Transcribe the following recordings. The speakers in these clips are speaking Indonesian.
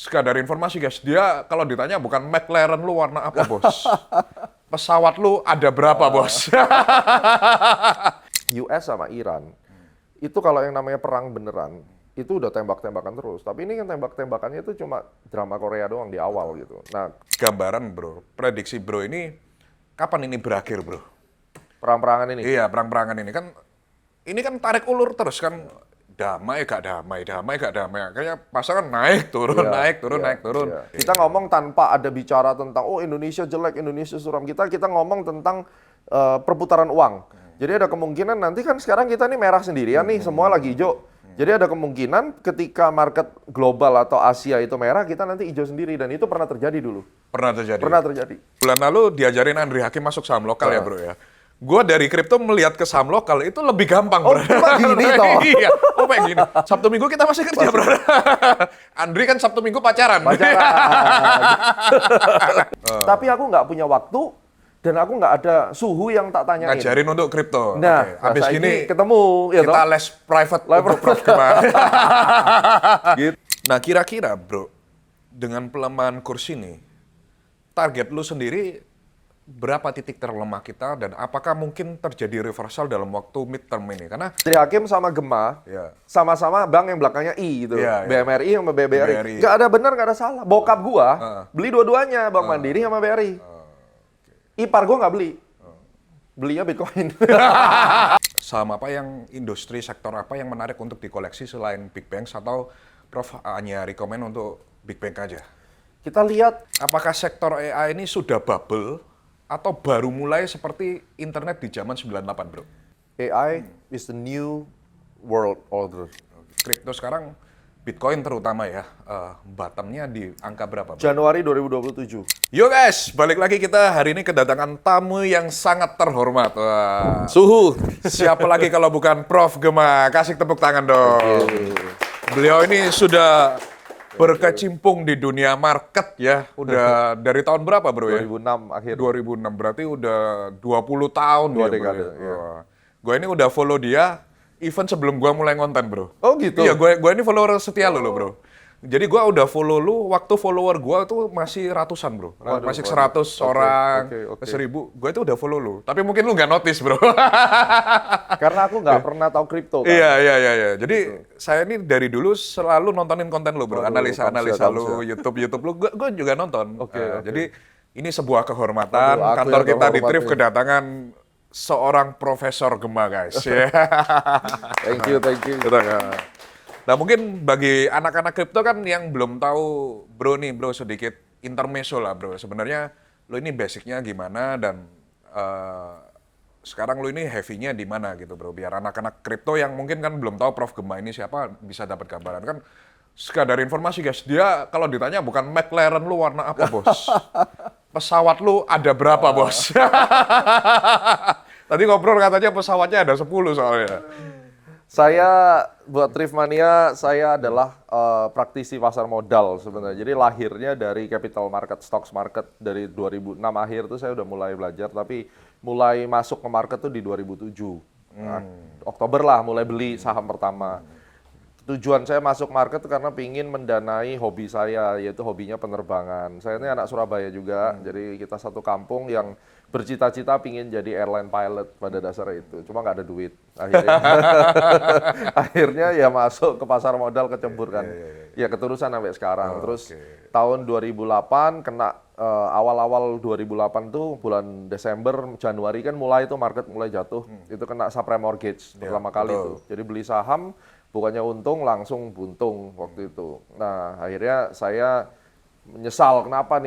sekadar informasi guys, dia kalau ditanya bukan McLaren lu warna apa bos? Pesawat lu ada berapa bos? US sama Iran, itu kalau yang namanya perang beneran, itu udah tembak-tembakan terus. Tapi ini kan tembak-tembakannya itu cuma drama Korea doang di awal gitu. Nah, Gambaran bro, prediksi bro ini kapan ini berakhir bro? perang-perangan ini. Iya, perang-perangan ini kan tarik ulur terus kan, damai gak damai, damai gak damai. Akhirnya pasar kan naik turun, Iya, naik turun, iya, naik turun. iya. Kita ngomong tanpa ada bicara tentang, oh Indonesia jelek, Indonesia suram. Kita ngomong tentang perputaran uang. Jadi ada kemungkinan nanti kan sekarang kita nih merah sendirian nih, semua lagi hijau. Jadi ada kemungkinan ketika market global atau Asia itu merah, kita nanti hijau sendiri. Dan itu pernah terjadi dulu. Pernah terjadi. Pernah terjadi. Bulan lalu diajarin Andri Hakim masuk saham lokal ya bro ya. Gue dari kripto melihat ke saham lokal itu lebih gampang Oh, bro. cuma gini toh. Iya, oh kayak gini. Sabtu Minggu kita masih kerja bro. Andri kan Sabtu Minggu pacaran. Tapi aku nggak punya waktu dan aku nggak ada suhu yang tak tanyain. Ngajarin untuk kripto. Nah, Oke. Abis saiki gini ketemu ya kita toh? les private Les untuk Prof private. Gema. Gitu. Nah kira-kira bro, dengan pelemahan kurs ini, target lu sendiri berapa titik terlemah kita dan apakah mungkin terjadi reversal dalam waktu midterm ini? Karena Jadi Hakim sama Gema, ya, sama-sama bank yang belakangnya I gitu. Iya, iya. BMRI sama BBRI. BRI. Nggak ada benar, nggak ada salah. Bokap gua beli dua-duanya, Bank Mandiri sama BRI. Ipar gua nggak beli. Belinya Bitcoin. saham apa yang industri sektor apa yang menarik untuk dikoleksi selain Big Banks atau Prof hanya rekomend untuk Big Bank aja? Kita lihat Apakah sektor AI ini sudah bubble atau baru mulai seperti internet di zaman 98 bro? AI is the new world order. Kripto sekarang Bitcoin terutama ya, bottomnya di angka berapa bro? Januari 2027. Yo guys, balik lagi kita hari ini kedatangan tamu yang sangat terhormat. Wah. Suhu. Siapa lagi kalau bukan Prof Gema? Kasih tepuk tangan dong. Beliau ini sudah berkecimpung di dunia market ya. Udah dari tahun berapa bro ya? 2006 akhir. 2006 berarti udah 20 tahun Dua ya, bro. dekade, iya. Gue ini udah follow dia even sebelum gue mulai konten bro. Oh gitu? Iya, gue ini follower setia lo bro. Jadi gue udah follow lu, waktu follower gue tuh masih ratusan bro. Waduh, masih waduh. 100 orang, Oke. 1000. Gue itu udah follow lu. Tapi mungkin lu nggak notice bro. Karena aku nggak pernah tahu kripto kan. Iya. Jadi saya ini dari dulu selalu nontonin konten lu bro. Waduh, Analisa lu, kamsia. YouTube lu. Gue juga nonton. Oke. Jadi ini sebuah kehormatan. Waduh, aku Kantor yang kita di terhormat Thrift nih. kedatangan seorang Profesor Gema guys. Thank you. Gitu kan. Nah mungkin bagi anak-anak kripto kan yang belum tahu bro sedikit intermezzo lah bro. Sebenarnya lo ini basicnya gimana dan sekarang lo ini heavy-nya di mana gitu bro. Biar anak-anak kripto yang mungkin kan belum tahu Prof Gema ini siapa bisa dapat gambaran kan. Sekadar informasi guys, dia kalau ditanya bukan McLaren lu warna apa bos? Pesawat lu ada berapa bos? Tadi ngobrol katanya pesawatnya ada 10 soalnya. Saya buat Thrift Mania, saya adalah praktisi pasar modal sebenarnya. Jadi lahirnya dari capital market, stocks market dari 2006 akhir tuh saya udah mulai belajar, tapi mulai masuk ke market tuh di 2007. Nah, Oktober lah mulai beli saham pertama. Tujuan saya masuk market tuh karena pingin mendanai hobi saya, yaitu hobinya penerbangan. Saya ini anak Surabaya juga, jadi kita satu kampung yang bercita-cita pingin jadi airline pilot pada dasarnya itu. Cuma nggak ada duit. Akhirnya ya masuk ke pasar modal kecebur kan. Ya keterusan sampai sekarang. Terus tahun 2008 kena awal-awal 2008 tuh bulan Desember, Januari kan mulai tuh market mulai jatuh. Itu kena subprime mortgage pertama kali tuh. Jadi beli saham bukannya untung langsung buntung waktu itu. Nah, akhirnya saya menyesal kenapa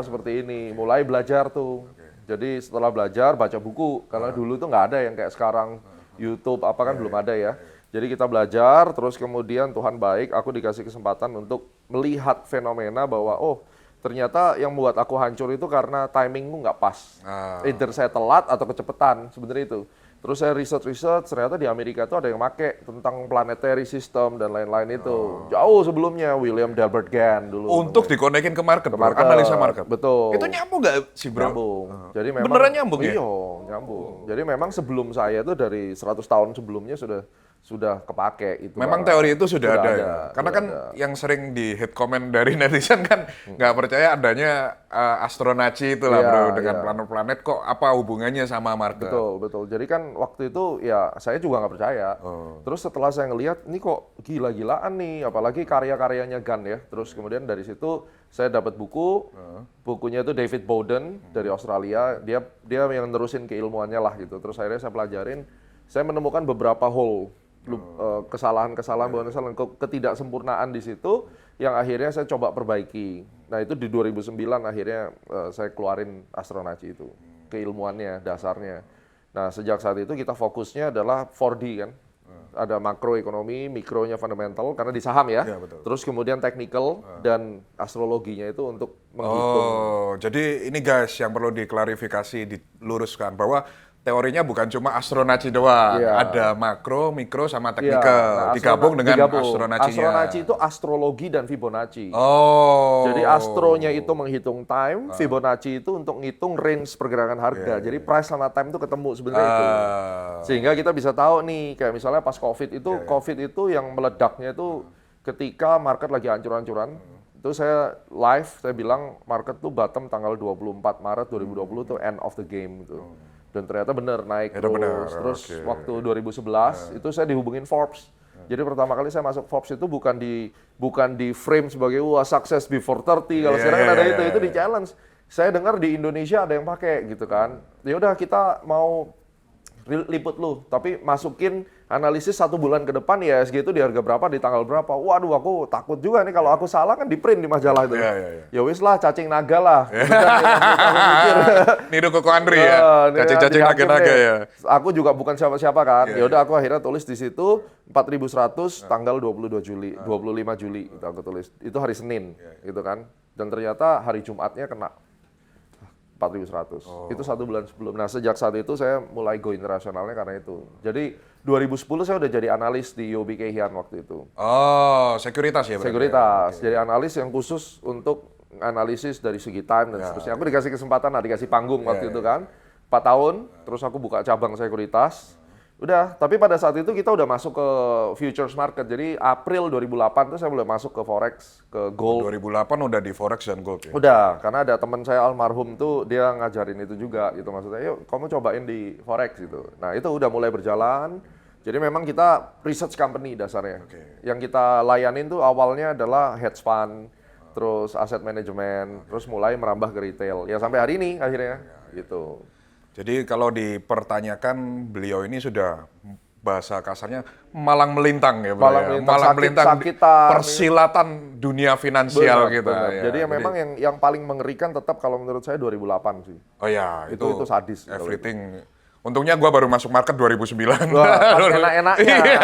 seperti ini. Mulai belajar tuh. Jadi setelah belajar baca buku karena dulu tuh nggak ada yang kayak sekarang YouTube apa kan belum ada ya. Jadi kita belajar terus kemudian Tuhan baik aku dikasih kesempatan untuk melihat fenomena bahwa oh ternyata yang membuat aku hancur itu karena timingku nggak pas. Either saya telat atau kecepatan sebenarnya itu. Terus saya riset, ternyata di Amerika itu ada yang make tentang planetary system dan lain-lain itu. Jauh sebelumnya, William Delbert Gann dulu. Untuk dikonekin ke market, bro. market. Analisa market. Betul. Itu nyambung nggak sih bro? Nyambung. Jadi memang Beneran nyambung ya? Iya, nyambung. Jadi memang sebelum saya itu dari 100 tahun sebelumnya sudah sudah kepake itu. Memang teori itu sudah ada ya. Karena sudah kan yang sering di hate comment dari netizen kan nggak percaya adanya astronaci itu lah Iya, bro dengan iya. planet-planet kok apa hubungannya sama market. Betul. Jadi kan waktu itu ya saya juga nggak percaya. Terus setelah saya ngelihat ini kok gila-gilaan nih, apalagi karya-karyanya Gunn ya. Terus kemudian dari situ saya dapat buku, bukunya itu David Bowden dari Australia. Dia yang nerusin keilmuannya lah gitu. Terus akhirnya saya pelajarin, saya menemukan beberapa hole, kesalahan-kesalahan, ketidaksempurnaan di situ yang akhirnya saya coba perbaiki. Nah itu di 2009 akhirnya saya keluarin Astronaci itu, keilmuannya, dasarnya. Nah sejak saat itu kita fokusnya adalah 4D kan, ada makroekonomi, mikronya fundamental karena di saham ya, Iya, betul. terus kemudian technical dan astrologinya itu untuk menghitung. Oh, jadi ini guys yang perlu diklarifikasi, diluruskan bahwa teorinya bukan cuma astronaci doang, Iya. ada makro, mikro, sama Iya, teknikal, nah, digabung dengan astronacinya. Astronaci itu astrologi dan Fibonacci. Oh. Jadi astronya itu menghitung time, Fibonacci itu untuk ngitung range pergerakan harga. Jadi price sama time itu ketemu sebenarnya itu. Sehingga kita bisa tahu nih, kayak misalnya pas COVID itu yang meledaknya itu ketika market lagi hancur-hancuran. Itu saya live, saya bilang market tuh bottom tanggal 24 Maret 2020 tuh end of the game gitu. Dan ternyata benar naik Itu terus. benar, Terus oke. waktu 2011 itu saya dihubungin Forbes. Jadi pertama kali saya masuk Forbes itu bukan di frame sebagai wah success before 30. Kalau sekarang kan ada itu di challenge. Saya dengar di Indonesia ada yang pakai gitu kan. Ya udah kita mau liput lu, tapi masukin analisis 1 bulan ke depan ya IHSG itu di harga berapa, di tanggal berapa. Waduh, aku takut juga nih kalau aku salah kan di print di majalah itu. Iya. Ya wis lah, cacing naga lah. Aku mikir. Niru Koko Andri ya, cacing-cacing naga-naga ya. Aku juga bukan siapa-siapa kan. Ya udah aku akhirnya tulis di situ 4.100 tanggal 22 Juli, 25 Juli itu aku tulis. Itu hari Senin gitu kan. Dan ternyata hari Jumatnya kena 4.100. Itu 1 bulan sebelum. Nah, sejak saat itu saya mulai go internasionalnya karena itu. Jadi 2010 saya udah jadi analis di UOB Kay Hian waktu itu. Oh, sekuritas ya berarti. Sekuritas. Jadi analis yang khusus untuk analisis dari segi time dan seterusnya. Aku dikasih kesempatan, dikasih panggung waktu itu kan. 4 tahun, terus aku buka cabang sekuritas. Udah, tapi pada saat itu kita udah masuk ke futures market. Jadi April 2008 tuh saya mulai masuk ke forex, ke gold. 2008 udah di forex dan gold ya. Udah, karena ada teman saya almarhum tuh dia ngajarin itu juga gitu, maksudnya yuk kamu cobain di forex gitu. Nah itu udah mulai berjalan. Jadi memang kita research company dasarnya. Yang kita layanin tuh awalnya adalah hedge fund, terus asset management, terus mulai merambah ke retail. Ya sampai hari ini akhirnya gitu. Jadi kalau dipertanyakan beliau ini sudah bahasa kasarnya malang melintang ya, Bro, Malang ya. melintang, Malang melintang di sakit-sakitan. persilatan dunia finansial Benar, kita. benar. Ya. Jadi memang yang paling mengerikan tetap kalau menurut saya 2008 sih. Oh ya, Itu sadis. everything. Untungnya gua baru masuk market 2009. Wah, pas enak-enaknya. Iya.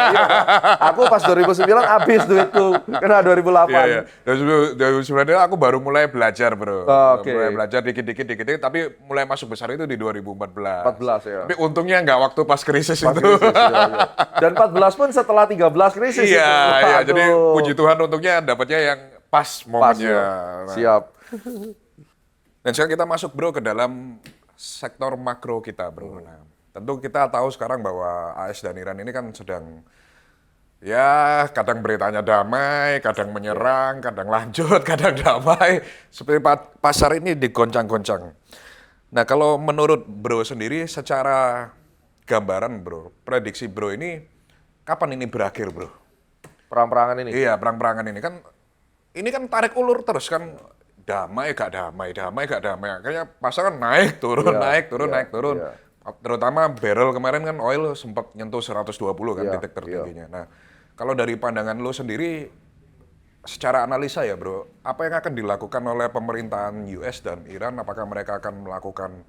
Aku pas 2009 habis duitku, kena 2008. Iya. 2009 aku baru mulai belajar, Bro. Oke. Mulai belajar dikit-dikit, tapi mulai masuk besar itu di 2014. 14 ya. Tapi untungnya nggak waktu pas krisis Pas itu. krisis, iya. Dan 14 pun setelah 13 krisis itu. Iya, jadi Waduh. puji Tuhan untungnya dapatnya yang pas Pas momennya. ya. Nah, Siap. Dan sekarang kita masuk bro ke dalam sektor makro kita bro. Nah, tentu kita tahu sekarang bahwa AS dan Iran ini kan sedang ya kadang beritanya damai, kadang menyerang, kadang lanjut, kadang damai. Seperti pasar ini digoncang-goncang. Nah kalau menurut bro sendiri secara gambaran bro, prediksi bro ini kapan ini berakhir bro? Perang-perangan ini. Iya perang-perangan ini kan tarik ulur terus kan. Damai gak damai, akhirnya pasar kan naik turun, Iya, naik turun, iya, naik turun. iya. Terutama barrel kemarin kan oil sempat nyentuh 120 kan Iya, titik tertingginya. Nah, kalau dari pandangan lo sendiri secara analisa ya bro, apa yang akan dilakukan oleh pemerintahan US dan Iran? Apakah mereka akan melakukan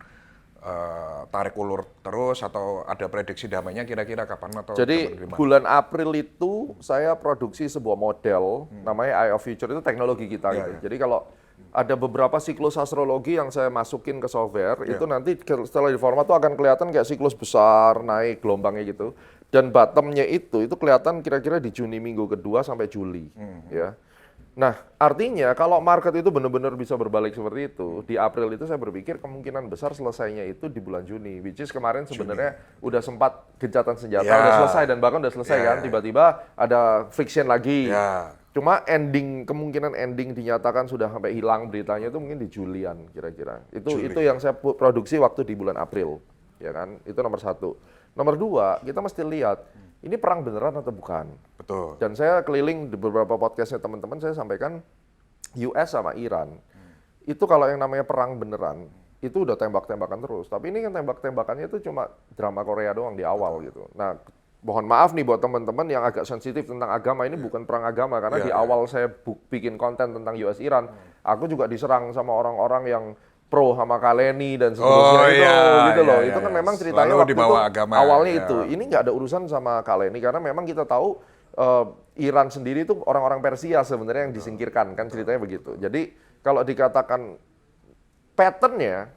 tarik ulur terus atau ada prediksi damainya kira-kira kapan atau Jadi gimana? bulan April itu saya produksi sebuah model namanya Eye of Future, itu teknologi kita gitu. iya. Jadi kalau ada beberapa siklus astrologi yang saya masukin ke software, itu nanti setelah di format tuh akan kelihatan kayak siklus besar, naik gelombangnya gitu. Dan bottomnya itu kelihatan kira-kira di Juni minggu kedua sampai Juli. Ya. Nah, artinya kalau market itu benar-benar bisa berbalik seperti itu, di April itu saya berpikir kemungkinan besar selesainya itu di bulan Juni. Which is kemarin sebenarnya udah sempat gencatan senjata, udah selesai dan bahkan udah selesai kan. Tiba-tiba ada friction lagi. Cuma kemungkinan ending dinyatakan sudah sampai hilang beritanya itu mungkin di Julian kira-kira. Itu yang saya produksi waktu di bulan April, ya kan? Itu nomor 1. Nomor 2, kita mesti lihat ini perang beneran atau bukan. Betul. Dan saya keliling di beberapa podcastnya teman-teman, saya sampaikan US sama Iran. Itu kalau yang namanya perang beneran, itu udah tembak-tembakan terus. Tapi ini kan tembak-tembakannya itu cuma drama Korea doang di awal gitu. Nah, mohon maaf nih buat teman-teman yang agak sensitif tentang agama, ini bukan perang agama. Karena di awal saya bikin konten tentang US Iran, aku juga diserang sama orang-orang yang pro sama Kaleni dan seterusnya gitu loh. Itu kan memang ceritanya waktu itu agama, awalnya itu. Ini nggak ada urusan sama Kaleni karena memang kita tahu Iran sendiri itu orang-orang Persia sebenarnya yang disingkirkan kan ceritanya begitu. Jadi kalau dikatakan patternnya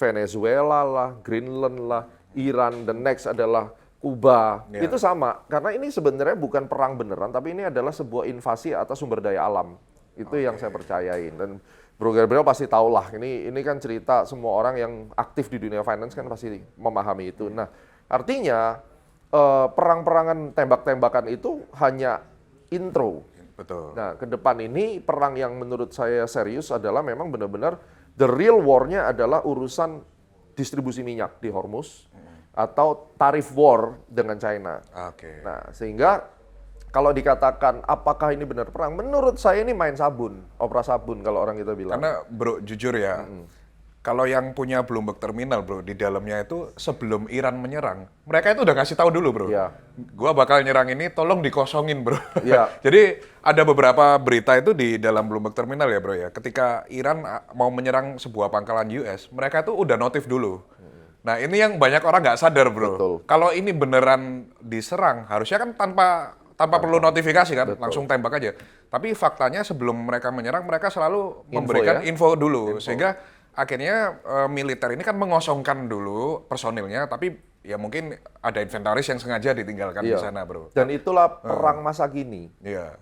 Venezuela lah, Greenland lah, Iran, the next adalah Kuba, itu sama. Karena ini sebenarnya bukan perang beneran, tapi ini adalah sebuah invasi atas sumber daya alam. Itu yang saya percayain. Dan Bro Gabriel pasti tahu lah, ini kan cerita semua orang yang aktif di dunia finance kan pasti memahami itu. Nah, artinya perang-perangan tembak-tembakan itu hanya intro. Betul. Nah, ke depan ini perang yang menurut saya serius adalah memang benar-benar the real war-nya adalah urusan distribusi minyak di Hormuz atau tarif war dengan China. Nah, sehingga kalau dikatakan apakah ini benar perang, menurut saya ini main sabun, opera sabun kalau orang kita bilang. Karena bro jujur ya, kalau yang punya Bloomberg Terminal bro, di dalamnya itu sebelum Iran menyerang, mereka itu udah ngasih tahu dulu bro. Gua bakal nyerang ini, tolong dikosongin bro. Jadi ada beberapa berita itu di dalam Bloomberg Terminal ya bro ya, ketika Iran mau menyerang sebuah pangkalan US, mereka itu udah notif dulu. Nah ini yang banyak orang nggak sadar bro. Kalau ini beneran diserang, harusnya kan tanpa perlu notifikasi kan, langsung tembak aja. Tapi faktanya sebelum mereka menyerang, mereka selalu memberikan info dulu. Sehingga akhirnya militer ini kan mengosongkan dulu personilnya, tapi ya mungkin ada inventaris yang sengaja ditinggalkan di sana bro. Dan itulah perang masa kini.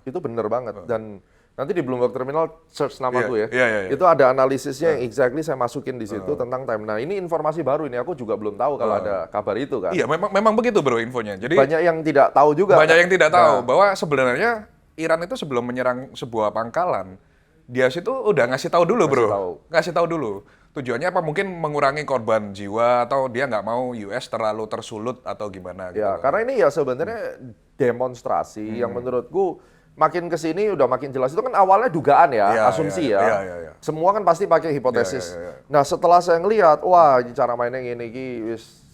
Itu bener banget. Dan nanti di Bloomberg Terminal search namaku ya. Itu ada analisisnya yang exactly saya masukin di situ tentang time. Nah ini informasi baru ini, aku juga belum tahu kalau ada kabar itu kan. Iya memang begitu bro infonya. Jadi banyak yang tidak tahu juga. Banyak yang tidak tahu bahwa sebenarnya Iran itu sebelum menyerang sebuah pangkalan, dia situ udah ngasih tahu dulu bro. Ngasih tahu dulu. Tujuannya apa? Mungkin mengurangi korban jiwa atau dia nggak mau US terlalu tersulut atau gimana gitu. Ya karena ini ya sebenarnya demonstrasi yang menurutku makin ke sini udah makin jelas. Itu kan awalnya dugaan ya, asumsi ya. Semua kan pasti pakai hipotesis. Nah, setelah saya ngelihat, wah, cara mainnya gini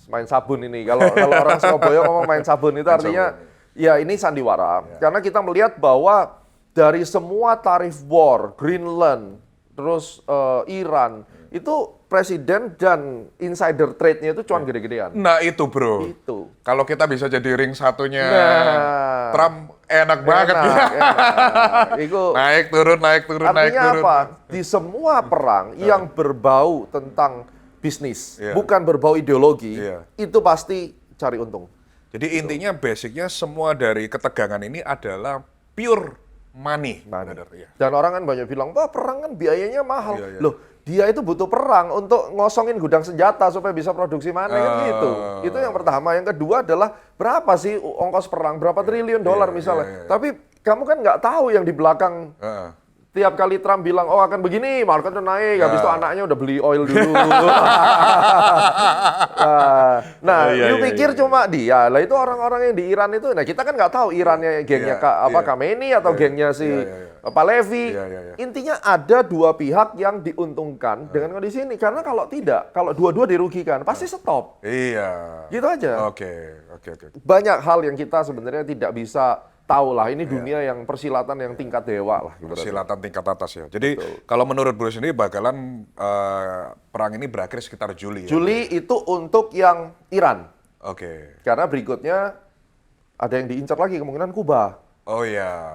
main sabun ini. Kalau orang Surabaya ngomong main sabun itu artinya ya ini sandiwara. Karena kita melihat bahwa dari semua tarif war, Greenland, terus Iran, itu presiden dan insider trade-nya itu cuan gede-gedean. Nah itu bro. Itu. Kalau kita bisa jadi ring satunya Trump enak banget. Itu naik turun. Artinya apa? Di semua perang yang berbau tentang bisnis, bukan berbau ideologi, itu pasti cari untung. Jadi intinya basicnya semua dari ketegangan ini adalah pure money. Dan orang kan banyak bilang, wah perang kan biayanya mahal. Loh, dia itu butuh perang untuk ngosongin gudang senjata supaya bisa produksi mana kan gitu. Itu yang pertama. Yang kedua adalah berapa sih ongkos perang, berapa triliun dolar misalnya. Tapi kamu kan nggak tahu yang di belakang. Tiap kali Trump bilang, oh akan begini, marketnya naik, habis itu anaknya udah beli oil dulu. You pikir cuma dia, lah itu orang-orang yang di Iran itu, nah kita kan nggak tahu Irannya gengnya Khamenei atau gengnya si Pahlavi. Intinya ada dua pihak yang diuntungkan dengan kondisi ini, karena kalau tidak, kalau dua-dua dirugikan, pasti stop. Gitu aja. Oke. Banyak hal yang kita sebenarnya tidak bisa tahu lah, ini dunia yang persilatan yang tingkat dewa lah. Persilatan tingkat atas ya. Jadi kalau menurut Bro sendiri bakalan perang ini berakhir sekitar Juli. Juli itu untuk yang Iran. Karena berikutnya ada yang diincar lagi kemungkinan Kuba.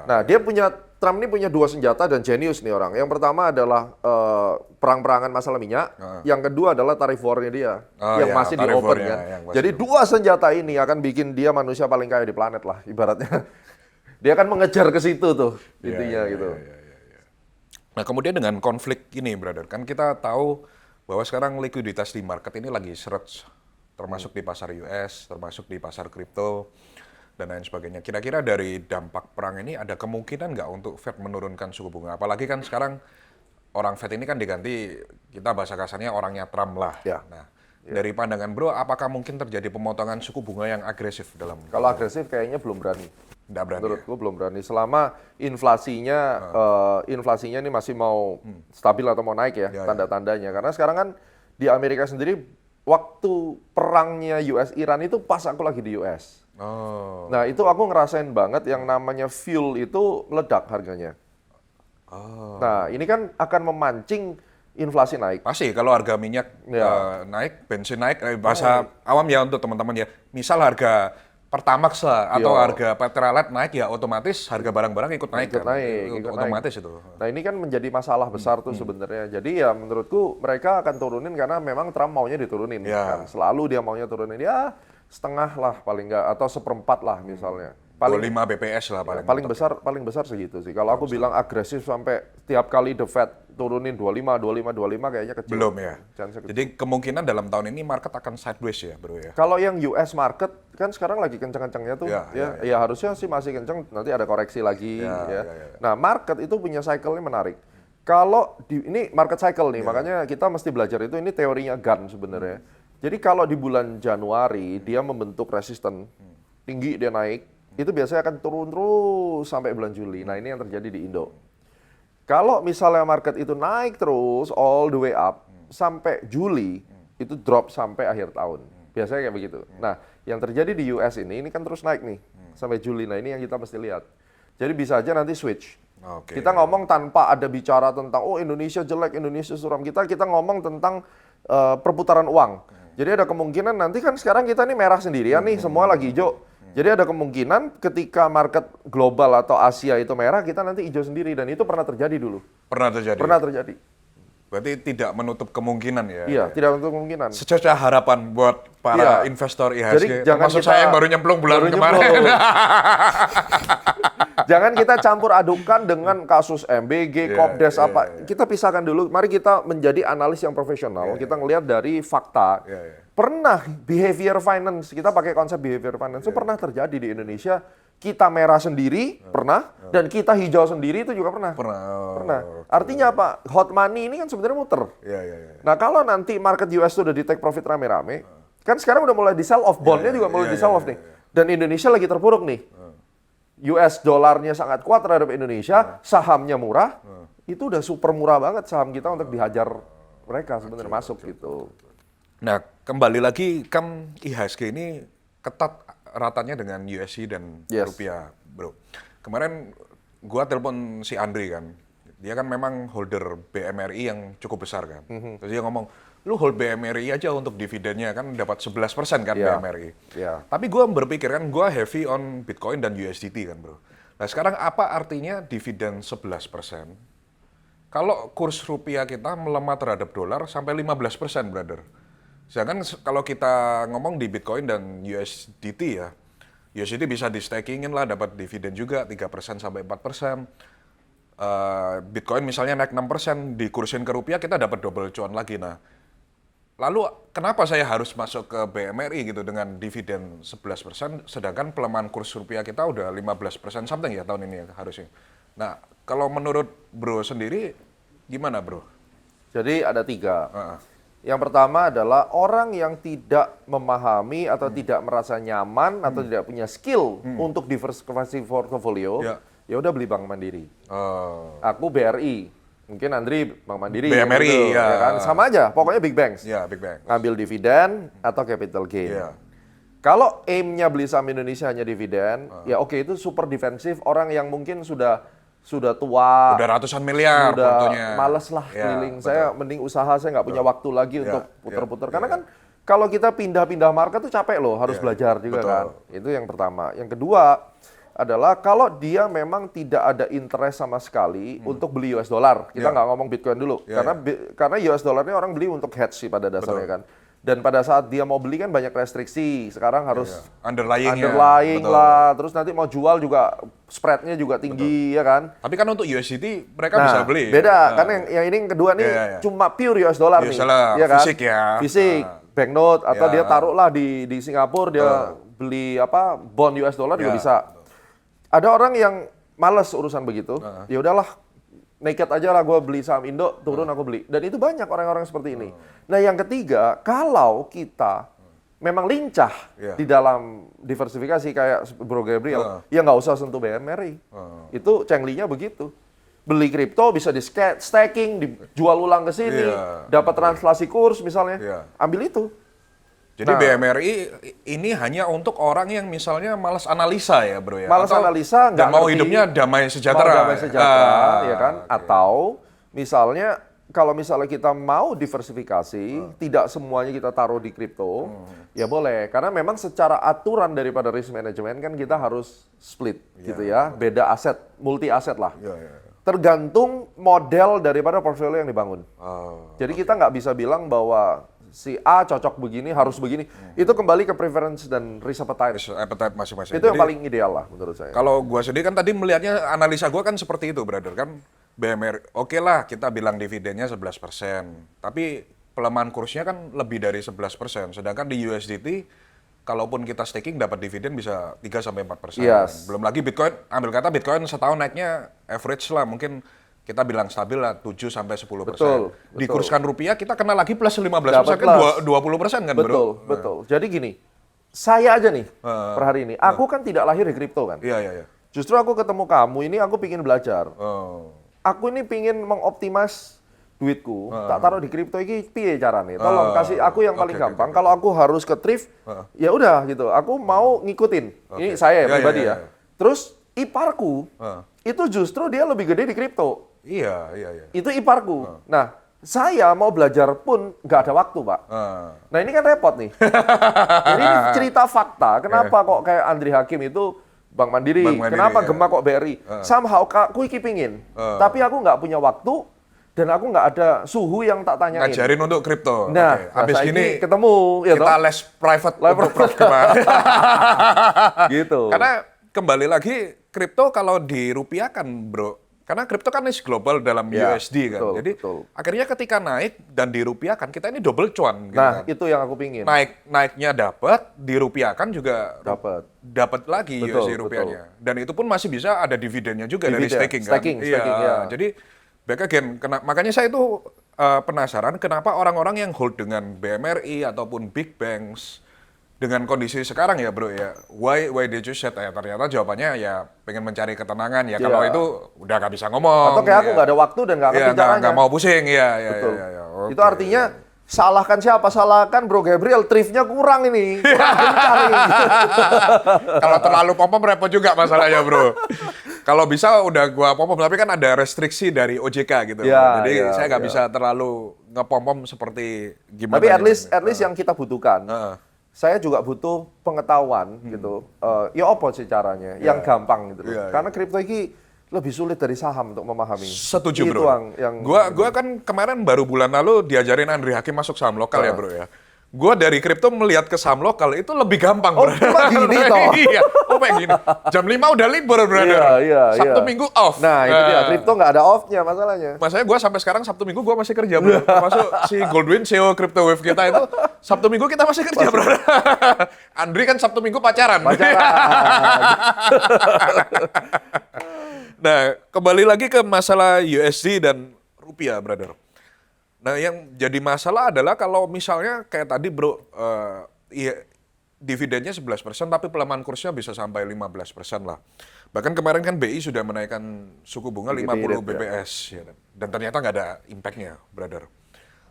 Nah Trump ini punya dua senjata dan jenius nih orang. Yang pertama adalah perang-perangan masalah minyak. Yang kedua adalah tarif war-nya dia. Yang masih di open kan. Jadi dua senjata ini akan bikin dia manusia paling kaya di planet lah ibaratnya. Dia akan mengejar ke situ tuh intinya gitu. Nah, kemudian dengan konflik ini, brother, kan kita tahu bahwa sekarang likuiditas di market ini lagi seret, termasuk di pasar US, termasuk di pasar kripto, dan lain sebagainya. Kira-kira dari dampak perang ini ada kemungkinan nggak untuk Fed menurunkan suku bunga? Apalagi kan sekarang orang Fed ini kan diganti, kita bahasa kasarnya orangnya Trump lah. Ya. Nah, dari pandangan bro, apakah mungkin terjadi pemotongan suku bunga yang agresif dalam? Kalau agresif kayaknya belum berani. Nggak berani. Menurutku belum berani. Selama inflasinya inflasinya ini masih mau stabil atau mau naik ya, tanda-tandanya. Karena sekarang kan di Amerika sendiri waktu perangnya US-Iran itu pas aku lagi di US. Oh. Nah itu aku ngerasain banget yang namanya fuel itu meledak harganya. Oh. Nah ini kan akan memancing inflasi naik. Pasti kalau harga minyak naik, bensin naik, bahasa awam ya untuk teman-teman ya. Misal harga Pertamax lah, atau harga Petralet naik ya otomatis harga barang-barang ikut naik Ikut kan? naik. Otomatis itu. Nah ini kan menjadi masalah besar tuh sebenarnya. Jadi ya menurutku mereka akan turunin karena memang Trump maunya diturunin. Kan? Selalu dia maunya turunin. Ya setengah lah paling nggak, atau seperempat lah misalnya. Paling 25 BPS lah paling besar segitu sih. Kalau aku bilang agresif sampai tiap kali The Fed turunin 25 kayaknya kecil. Belum ya. Chance kecil. Jadi kemungkinan dalam tahun ini market akan sideways ya, bro ya. Kalau yang US market kan sekarang lagi kencang-kencangnya tuh, ya harusnya sih masih kencang. Nanti ada koreksi lagi. Nah market itu punya cycle-nya menarik. Kalau ini market cycle nih, makanya kita mesti belajar itu. Ini teorinya Gann sebenarnya. Jadi kalau di bulan Januari dia membentuk resisten tinggi, dia naik. Itu biasanya akan turun terus sampai bulan Juli. Nah ini yang terjadi di Indo. Kalau misalnya market itu naik terus all the way up sampai Juli, itu drop sampai akhir tahun. Biasanya kayak begitu. Nah yang terjadi di US ini kan terus naik nih sampai Juli. Nah ini yang kita mesti lihat. Jadi bisa aja nanti switch. Kita ngomong tanpa ada bicara tentang oh Indonesia jelek, Indonesia suram. Kita ngomong tentang perputaran uang. Jadi ada kemungkinan nanti kan sekarang kita nih merah sendirian nih, semua lagi hijau. Jadi ada kemungkinan ketika market global atau Asia itu merah, kita nanti hijau sendiri. Dan itu pernah terjadi dulu. Pernah terjadi? Pernah terjadi. Berarti tidak menutup kemungkinan ya? Iya, tidak menutup kemungkinan. Secerca harapan buat para investor IHSG. Jadi jangan termasuk saya yang baru nyemplung bulan kemarin. Jangan kita campur adukan dengan kasus MBG, Kopdes, apa. Kita pisahkan dulu. Mari kita menjadi analis yang profesional. Kita ngelihat dari fakta. Pernah behavior finance, kita pakai konsep behavior finance, itu pernah terjadi di Indonesia. Kita merah sendiri, pernah. Dan kita hijau sendiri, itu juga pernah. Pernah. Artinya apa? Hot money ini kan sebenarnya muter. Nah kalau nanti market US itu udah di take profit rame-rame, kan sekarang udah mulai di sell off, bondnya juga mulai di sell off nih. Dan Indonesia lagi terpuruk nih. US dolarnya sangat kuat terhadap Indonesia, sahamnya murah, itu udah super murah banget saham kita untuk dihajar mereka sebenarnya masuk gitu. Nah, kembali lagi kan IHSG ini ketat ratanya dengan USD dan rupiah, bro. Kemarin gua telepon si Andri kan, dia kan memang holder BMRI yang cukup besar kan. Terus dia ngomong, lu hold BMRI aja untuk dividennya kan dapat 11% kan BMRI. Tapi gua berpikir kan, gua heavy on Bitcoin dan USDT kan, bro. Nah sekarang apa artinya dividen 11%? Kalau kurs rupiah kita melemah terhadap dolar sampai 15%, brother. Sedangkan kalau kita ngomong di Bitcoin dan USDT ya, USDT bisa di stakingin lah, dapat dividen juga 3% sampai 4%. Bitcoin misalnya naik 6%, dikursin ke rupiah kita dapat double cuan lagi. Nah, lalu kenapa saya harus masuk ke BMRI gitu dengan dividen 11%, sedangkan pelemahan kurs rupiah kita udah 15% something ya tahun ini ya harusnya. Nah, kalau menurut bro sendiri, gimana bro? Jadi ada 3. Yang pertama adalah orang yang tidak memahami atau tidak merasa nyaman atau tidak punya skill untuk diversifikasi portfolio, ya udah beli Bank Mandiri. Aku BRI, mungkin Andri Bank Mandiri. BMRI, gitu, ya kan? Sama aja, pokoknya big banks. Big bank. Ngambil dividen atau capital gain. Kalau aim-nya beli saham Indonesia hanya dividen, ya oke, itu super defensif. Orang yang mungkin sudah tua, udah ratusan miliar, udah males lah keliling. Saya mending usaha, saya nggak punya waktu lagi untuk putar-putar. Karena kan kalau kita pindah-pindah market tuh capek loh, harus belajar juga kan. Itu yang pertama. Yang kedua adalah kalau dia memang tidak ada interest sama sekali untuk beli US dollar. Kita nggak ngomong Bitcoin dulu. Karena US dollar ini orang beli untuk hedge sih pada dasarnya kan. Dan pada saat dia mau beli kan banyak restriksi. Sekarang harus Underlying-nya. underlying Betul. lah. Terus nanti mau jual juga spread-nya juga tinggi ya kan. Tapi kan untuk USDT mereka bisa beli. Beda kan yang ini yang kedua nih Iya, iya. cuma pure US dollar nih. US dollar, Iya kan? fisik ya. Fisik, banknote atau Iya. dia taruhlah di Singapura dia beli apa bond US dollar juga Iya, bisa. Ada orang yang males urusan begitu. Ya udahlah naked aja lah gue beli saham Indo, turun aku beli. Dan itu banyak orang-orang seperti ini. Nah yang ketiga, kalau kita memang lincah di dalam diversifikasi kayak Bro Gabriel, ya nggak usah sentuh BMRI. Itu Cheng-Li-nya begitu. Beli kripto bisa di staking, dijual ulang ke sini, dapat translasi kurs misalnya, ambil itu. Jadi BMRI ini hanya untuk orang yang misalnya malas analisa ya bro ya? Malas analisa, nggak mau ngerti, hidupnya damai sejahtera. Mau damai sejahtera, ya kan? Okay. Atau misalnya kalau misalnya kita mau diversifikasi, tidak semuanya kita taruh di kripto, ya boleh. Karena memang secara aturan daripada risk management kan kita harus split gitu ya, beda aset, multi aset lah. Tergantung model daripada portfolio yang dibangun. Jadi kita nggak bisa bilang bahwa si A cocok begini, harus begini. Itu kembali ke preference dan risk appetite. Appetite masing-masing. Itu yang paling ideal lah menurut saya. Kalau gua sendiri kan tadi melihatnya, analisa gua kan seperti itu, brother. Kan BMR, oke lah kita bilang dividennya 11%. Tapi pelemahan kursnya kan lebih dari 11%. Sedangkan di USDT, kalaupun kita staking dapat dividen bisa 3-4%. Yes. Belum lagi Bitcoin, ambil kata Bitcoin setahun naiknya average lah mungkin kita bilang stabil lah 7-10%. Betul. Dikurskan rupiah kita kena lagi plus 15%, Dapat kan 20% kan bro? Betul. Jadi gini, saya aja nih per hari ini, aku kan tidak lahir di kripto kan. Iya. Justru aku ketemu kamu ini, aku pingin belajar. Oh. Aku ini pingin mengoptimas duitku, tak taruh di kripto ini piye caranya? Tolong kasih aku yang paling gampang. Kalau aku harus ke thrift, ya udah gitu. Aku mau ngikutin. Ini saya pribadi ya. Terus iparku itu justru dia lebih gede di kripto. Iya. Itu iparku. Nah, saya mau belajar pun nggak ada waktu, Pak. Nah, ini kan repot nih. Jadi ini cerita fakta. Kenapa kok kayak Andri Hakim itu Bank Mandiri? Kenapa Gema kok BRI? Somehow aku iki pingin. Tapi aku nggak punya waktu dan aku nggak ada suhu yang tak tanyain. Ngajarin untuk kripto. Nah, habis gini ketemu ya kita les private untuk Prof Gema. Gitu. Karena kembali lagi kripto kalau dirupiahkan, bro. Karena kripto kan is global dalam USD kan. Jadi akhirnya ketika naik dan dirupiahkan, kita ini double cuan. Gitu Nah, kan. itu yang aku pingin. Naiknya dapat, dirupiahkan juga dapat lagi USD rupiahnya. Dan itu pun masih bisa ada dividennya juga dari staking kan. Staking, ya. Jadi back again, makanya saya itu penasaran kenapa orang-orang yang hold dengan BMRI ataupun big banks dengan kondisi sekarang ya bro ya, why did you set ya, ternyata jawabannya ya pengen mencari ketenangan ya. Kalau itu udah nggak bisa ngomong. Atau kayak aku nggak ada waktu dan nggak ngerti caranya. Nggak mau pusing ya. Betul. Ya. Itu artinya salahkan siapa? Salahkan Bro Gabriel, thriftnya kurang ini. Kalau terlalu pom-pom repot juga masalahnya bro. Kalau bisa udah gua pom-pom, tapi kan ada restriksi dari OJK gitu. Jadi saya nggak bisa terlalu ngepom-pom seperti gimana. Tapi at least yang kita butuhkan. Saya juga butuh pengetahuan gitu. Ya apa sih caranya? Yang gampang gitu. Karena kripto ini lebih sulit dari saham untuk memahami. Setuju itu bro. Gua kan kemarin baru bulan lalu diajarin Andri Hakim masuk saham lokal ya bro ya. Gua dari kripto melihat ke saham lokal itu lebih gampang, bro. Cuma gini toh. Iya, kayak gini. Jam 5 udah libur, brother. Iya. Sabtu Minggu off. Nah, itu dia. Kripto nggak ada off-nya masalahnya. Masalahnya gua sampai sekarang Sabtu Minggu gua masih kerja, bro. Termasuk si Goldwyn, CEO Crypto Wave kita itu Sabtu Minggu kita masih kerja, bro. Andri kan Sabtu Minggu pacaran. Nah, kembali lagi ke masalah USD dan rupiah, brother. Nah, yang jadi masalah adalah kalau misalnya kayak tadi bro, dividennya 11%, tapi pelemahan kursnya bisa sampai 15% lah. Bahkan kemarin kan BI sudah menaikkan suku bunga 50 BPS, ya. Dan ternyata nggak ada impact-nya, brother.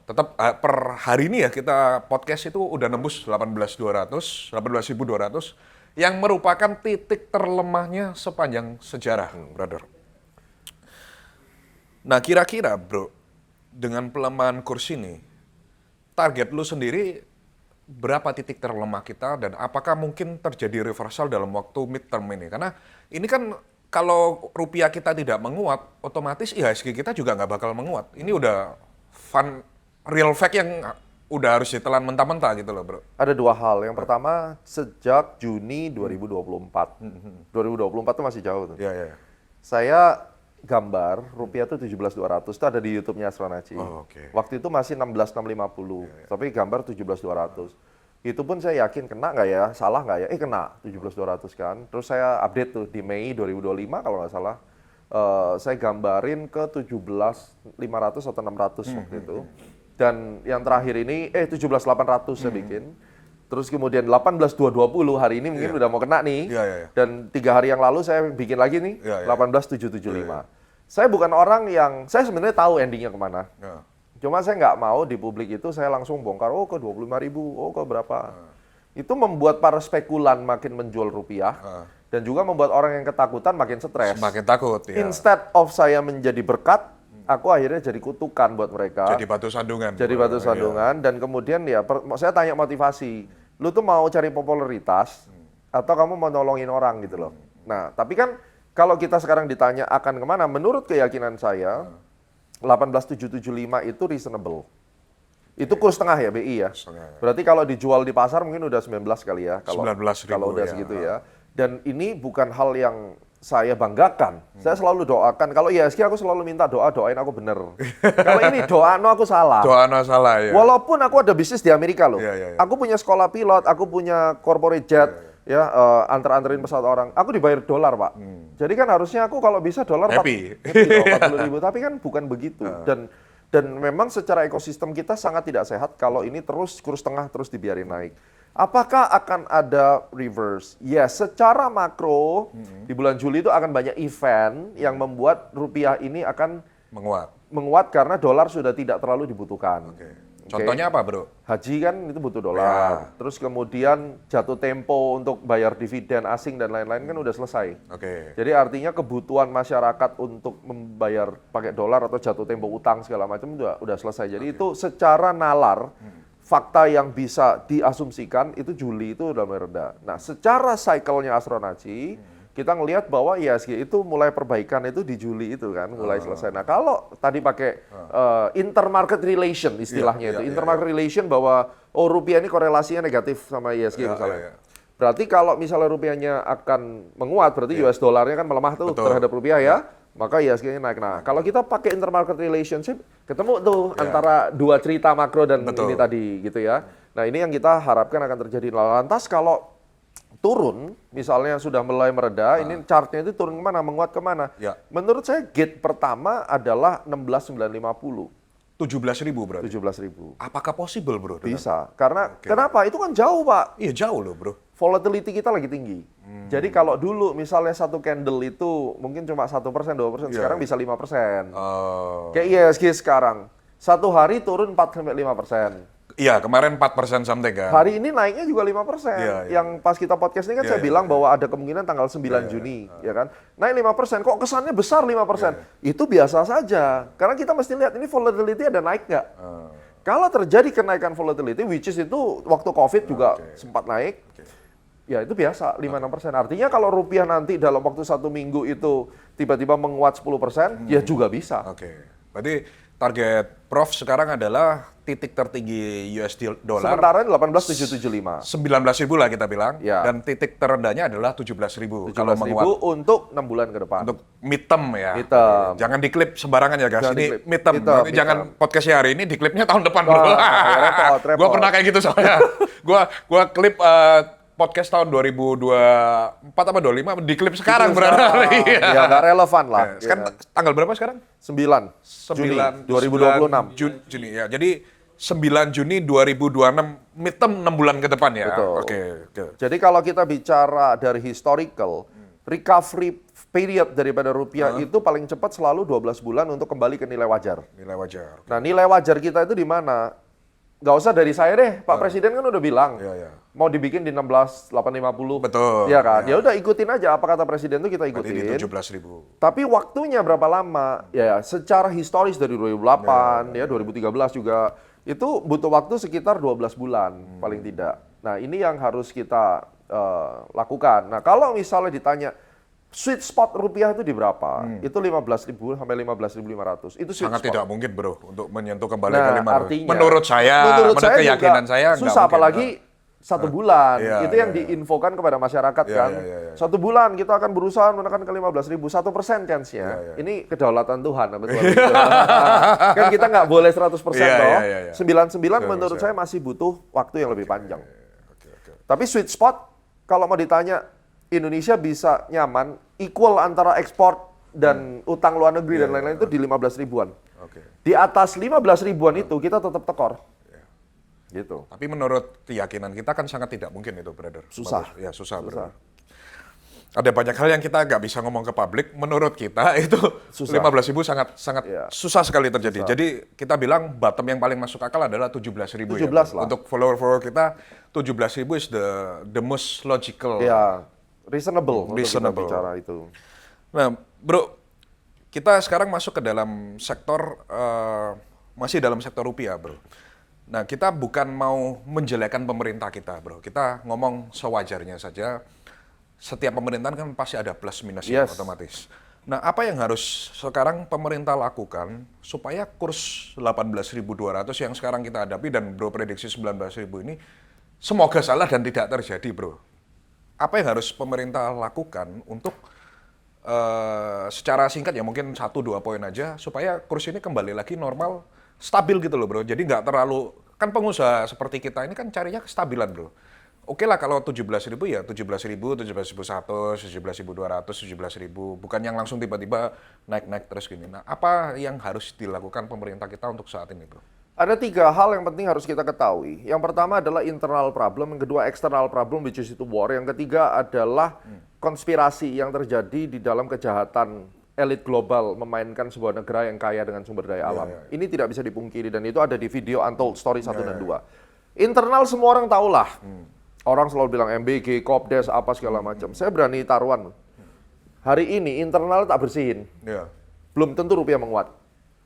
Tetap per hari ini ya kita podcast itu udah nembus 18.200, yang merupakan titik terlemahnya sepanjang sejarah, brother. Nah, kira-kira bro, dengan pelemahan kurs ini, target lu sendiri berapa titik terlemah kita dan apakah mungkin terjadi reversal dalam waktu midterm ini? Karena ini kan kalau rupiah kita tidak menguat, otomatis IHSG kita juga nggak bakal menguat. Ini udah real fact yang udah harus ditelan mentah-mentah gitu loh, Bro. Ada dua hal. Yang pertama, sejak Juni 2024. 2024 itu masih jauh tuh. Iya, iya. Saya gambar rupiah tuh 17.200 itu ada di YouTube-nya Astronaci. Oh, oke. Waktu itu masih 16.650, tapi gambar 17.200. Itu pun saya yakin kena nggak ya, salah nggak ya? Kena 17.200 kan. Terus saya update tuh di Mei 2025 kalau nggak salah. Saya gambarin ke 17.500 atau 600 waktu itu. Dan yang terakhir ini 17.800 saya bikin. Terus kemudian 18.220 hari ini mungkin udah mau kena nih. Iya, iya, iya. Dan 3 hari yang lalu saya bikin lagi nih, Iya, iya. 18.775. Saya bukan orang yang, saya sebenarnya tahu endingnya kemana. Ya. Cuma saya nggak mau di publik itu saya langsung bongkar, oh ke 25.000, oh ke berapa. Itu membuat para spekulan makin menjual rupiah. Dan juga membuat orang yang ketakutan makin stres. Semakin takut, ya. Instead of saya menjadi berkat, aku akhirnya jadi kutukan buat mereka. Jadi batu sandungan. Jadi batu sandungan. Dan kemudian ya, saya tanya motivasi. Lu tuh mau cari popularitas, atau kamu mau nolongin orang gitu loh. Nah, tapi kan kalau kita sekarang ditanya akan kemana, menurut keyakinan saya, 18.775 itu reasonable. Itu kurs tengah ya, BI ya? Setengah. Berarti kalau dijual di pasar mungkin udah 19 kali ya. Kalau 19.000 kalau udah ya. segitu ya. Dan ini bukan hal yang saya banggakan. Saya selalu doakan. Kalau IHSG aku selalu minta doain aku bener. Kalau ini aku salah. Doa no salah ya. Walaupun aku ada bisnis di Amerika loh. Iya, iya, iya. Aku punya sekolah pilot, aku punya corporate jet, anterin pesawat orang. Aku dibayar dolar, Pak. Jadi kan harusnya aku kalau bisa dolar Happy. 40.000. Tapi kan bukan begitu. Dan memang secara ekosistem kita sangat tidak sehat kalau ini terus kurs tengah terus dibiarin naik. Apakah akan ada reverse? Ya, secara makro di bulan Juli itu akan banyak event yang membuat rupiah ini akan menguat karena dolar sudah tidak terlalu dibutuhkan. Oke. Contohnya apa, Bro? Haji kan itu butuh dolar. Terus kemudian jatuh tempo untuk bayar dividen asing dan lain-lain kan udah selesai. Oke. Jadi artinya kebutuhan masyarakat untuk membayar pakai dolar atau jatuh tempo utang segala macam udah selesai. Jadi itu secara nalar fakta yang bisa diasumsikan itu Juli itu udah mulai reda. Nah, secara cycle-nya Astronaci, kita ngelihat bahwa IHSG itu mulai perbaikan itu di Juli itu kan, mulai selesai. Nah, kalau tadi pakai intermarket relation istilahnya itu, intermarket relation bahwa rupiah ini korelasinya negatif sama IHSG misalnya. Berarti kalau misalnya rupiahnya akan menguat, berarti US dollarnya kan melemah tuh terhadap rupiah ya. Maka IHSG-nya naik. Nah, kalau kita pakai intermarket relationship, ketemu tuh antara dua cerita makro dan ini tadi gitu ya. Nah, ini yang kita harapkan akan terjadi. Lantas kalau turun, misalnya sudah mulai mereda, ini chartnya itu turun kemana, menguat kemana? Ya. Menurut saya gate pertama adalah 16.950. 17.000 berarti? 17.000. Apakah possible, Bro? Bisa. Karena kenapa? Itu kan jauh, Pak. Iya, jauh loh, Bro. Volatility kita lagi tinggi. Jadi kalau dulu misalnya satu candle itu mungkin cuma 1%, 2%, sekarang bisa 5%. Kayak IHSG sekarang, satu hari turun 4-5%. Iya, kemarin 4% something kan? Hari ini naiknya juga 5%. Iya. Yang pas kita podcast ini kan saya bilang bahwa ada kemungkinan tanggal 9 Juni, ya kan? Naik 5%, kok kesannya besar 5%? Itu biasa saja. Karena kita mesti lihat ini volatility ada naik nggak? Kalau terjadi kenaikan volatility, which is itu waktu COVID juga sempat naik, ya itu biasa, 5-6%. Artinya kalau rupiah nanti dalam waktu 1 minggu itu tiba-tiba menguat 10%, ya juga bisa. Oke. Berarti target Prof sekarang adalah titik tertinggi USD dollar. Sementara 18.775. 19.000 lah kita bilang. Ya. Dan titik terendahnya adalah 17.000. 17.000 untuk 6 bulan ke depan. Untuk midterm ya. Midterm. Jangan diklip sembarangan ya guys. Jangan Ini diklip. midterm. Nanti jangan podcastnya hari ini diklipnya tahun depan bro. repot. Gue pernah kayak gitu soalnya. Gue klip podcast tahun 2024 apa 25 diklip sekarang berarti. Ya nggak relevan lah. Sekarang tanggal berapa sekarang? 9 Juni 2026. Juni ya. Jadi 9 Juni 2026 midterm 6 bulan ke depan ya. Betul. Oke. Jadi kalau kita bicara dari historical, recovery period daripada rupiah itu paling cepat selalu 12 bulan untuk kembali ke nilai wajar. Nilai wajar. Nah, nilai wajar kita itu di mana? Nggak usah dari saya deh, Pak Presiden kan udah bilang mau dibikin di 16.850. Betul. Iya kan? Ya udah ikutin aja apa kata Presiden itu kita Berarti ikutin. di 17.000. Tapi waktunya berapa lama? Ya, secara historis dari 2008 ya 2013 juga itu butuh waktu sekitar 12 bulan paling tidak. Nah, ini yang harus kita lakukan. Nah, kalau misalnya ditanya sweet spot rupiah itu di berapa? Itu 15.000 sampai 15.500. Itu sweet Sangat spot. tidak mungkin bro untuk menyentuh kembali Nah, ke 5. artinya, Menurut saya keyakinan juga saya nggak susah, mungkin. apalagi 1 bulan. Iya, Itu yang diinfokan kepada masyarakat Iya, kan. iya, iya. 1 bulan kita akan berusaha menekan ke 15.000, 1% chance-nya. Iya, iya. Ini kedaulatan Tuhan. Kan kita nggak boleh 100% Iya, toh. iya, iya, iya. 99 Betul, menurut betul. saya masih butuh waktu yang lebih panjang. Oke. Tapi sweet spot, kalau mau ditanya, Indonesia bisa nyaman, equal antara ekspor dan utang luar negeri dan lain-lain itu di 15 ribuan. Oke. Di atas 15 ribuan itu kita tetap tekor. Gitu. Tapi menurut keyakinan kita kan sangat tidak mungkin itu, brother. Susah. Ya susah, Susah. brother. Ada banyak hal yang kita nggak bisa ngomong ke publik. Menurut kita itu Susah. 15.000 sangat Iya. susah sekali terjadi. Jadi kita bilang bottom yang paling masuk akal adalah 17.000 ya. 17 lah. Untuk follower kita 17.000 is the most logical. Ya, reasonable, Reasonable. untuk kita bicara itu. Nah, bro, kita sekarang masuk ke dalam sektor masih dalam sektor rupiah, bro. Nah, kita bukan mau menjelekkan pemerintah kita, bro. Kita ngomong sewajarnya saja. Setiap pemerintahan kan pasti ada plus minus yang Yes. otomatis. Nah, apa yang harus sekarang pemerintah lakukan supaya kurs 18.200 yang sekarang kita hadapi dan bro prediksi 19.000 ini semoga salah dan tidak terjadi, bro. Apa yang harus pemerintah lakukan untuk secara singkat ya mungkin 1-2 poin aja supaya kurs ini kembali lagi normal, stabil gitu loh, bro. Jadi nggak terlalu, kan pengusaha seperti kita ini kan carinya kestabilan, bro. Oke lah kalau 17.000 ya 17.000, 17.100, 17.200, 17.000, bukan yang langsung tiba-tiba naik-naik terus gini. Nah, apa yang harus dilakukan pemerintah kita untuk saat ini, bro? Ada 3 hal yang penting harus kita ketahui. Yang pertama adalah internal problem, yang kedua external problem, which is itu war. Yang ketiga adalah konspirasi yang terjadi di dalam kejahatan elit global memainkan sebuah negara yang kaya dengan sumber daya alam. Ini tidak bisa dipungkiri dan itu ada di video Untold Story 1 dan 2. Internal semua orang tahulah. Orang selalu bilang MBG, Kopdes, apa segala macam. Saya berani taruhan. Hari ini internal tak bersihin. Ya. Belum tentu rupiah menguat.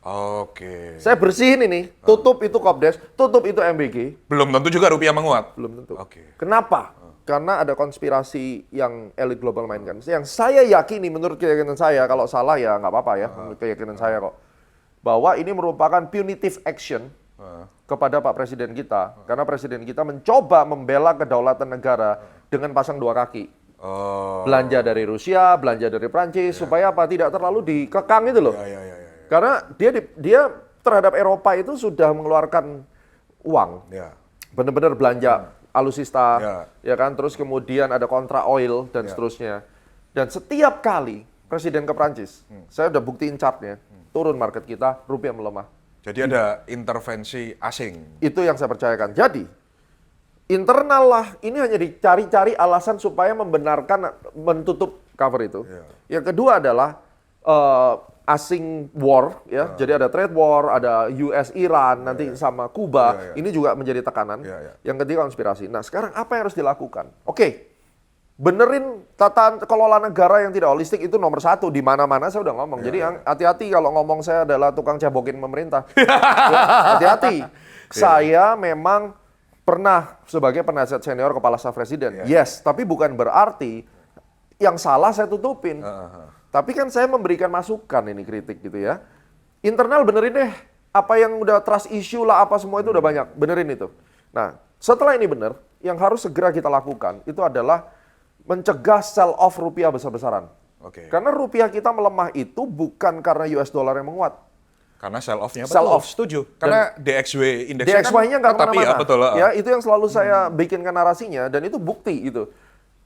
Oke. Saya bersihin ini, tutup itu Kopdes, tutup itu MBG, Belum tentu juga rupiah menguat. belum tentu. Oke. Kenapa? Karena ada konspirasi yang elit global mainkan. Yang saya yakini, menurut keyakinan saya, kalau salah ya nggak apa-apa ya, menurut keyakinan saya kok, bahwa ini merupakan punitive action kepada Pak Presiden kita. Karena Presiden kita mencoba membela kedaulatan negara dengan pasang 2 kaki. Oh. Belanja dari Rusia, belanja dari Prancis, supaya apa? Tidak terlalu dikekang itu loh. Ya. Karena dia terhadap Eropa itu sudah mengeluarkan uang. Ya. Benar-benar belanja alusista, Ya. ya kan? Terus kemudian ada kontra oil dan seterusnya. Dan setiap kali Presiden ke Prancis, saya udah buktiin chartnya, turun market kita, rupiah melemah. Jadi ada intervensi asing. Itu yang saya percayakan. Jadi, internal lah, ini hanya dicari-cari alasan supaya membenarkan, menutup cover itu. Yang kedua adalah asing war, ya. Jadi ada trade war, ada US Iran, nanti sama Kuba. Ini juga menjadi tekanan. Yang ketiga konspirasi. Nah, sekarang apa yang harus dilakukan? Oke, benerin tata kelola negara yang tidak holistik itu nomor 1 di mana-mana saya udah ngomong. Jadi hati-hati kalau ngomong saya adalah tukang cebokin pemerintah. Ya, hati-hati. Saya memang pernah sebagai penasihat senior kepala staf presiden. Yes, tapi bukan berarti yang salah saya tutupin. Tapi kan saya memberikan masukan ini kritik gitu ya. Internal benerin deh. Apa yang udah trust issue lah apa semua itu udah banyak. Benerin itu. Nah, setelah ini bener, yang harus segera kita lakukan itu adalah mencegah sell off rupiah besar-besaran. Oke. Karena rupiah kita melemah itu bukan karena US dollar yang menguat. Karena sell off-nya Sell betul, off. setuju. Karena DXY indeksnya DXY-nya nggak tapi kemana-mana. ya betul. Ya, itu yang selalu saya bikinkan narasinya dan itu bukti gitu.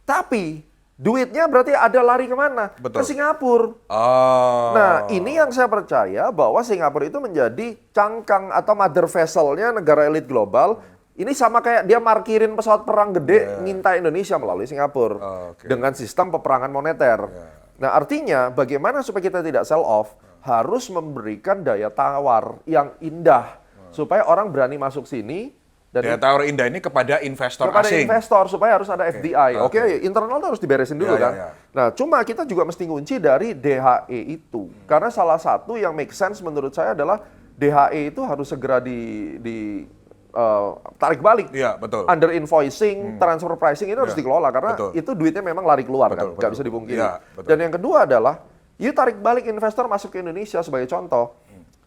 Tapi duitnya berarti ada lari kemana? Betul. Ke Singapura. Oh. Nah, ini yang saya percaya bahwa Singapura itu menjadi cangkang atau mother vessel-nya negara elit global. Ini sama kayak dia markirin pesawat perang gede ngintai Indonesia melalui Singapura dengan sistem peperangan moneter. Nah, artinya bagaimana supaya kita tidak sell off harus memberikan daya tawar yang indah supaya orang berani masuk sini dan Daya tawar indah ini kepada investor kepada asing. investor supaya harus ada FDI. Oke, internal itu harus diberesin dulu kan. Nah, cuma kita juga mesti ngunci dari DHE itu. Karena salah satu yang make sense menurut saya adalah DHE itu harus segera tarik balik. Iya, betul. Under invoicing, transfer pricing itu harus dikelola karena betul. itu duitnya memang lari keluar kan, nggak bisa dipungkiri. Dan yang kedua adalah, tarik balik investor masuk ke Indonesia sebagai contoh.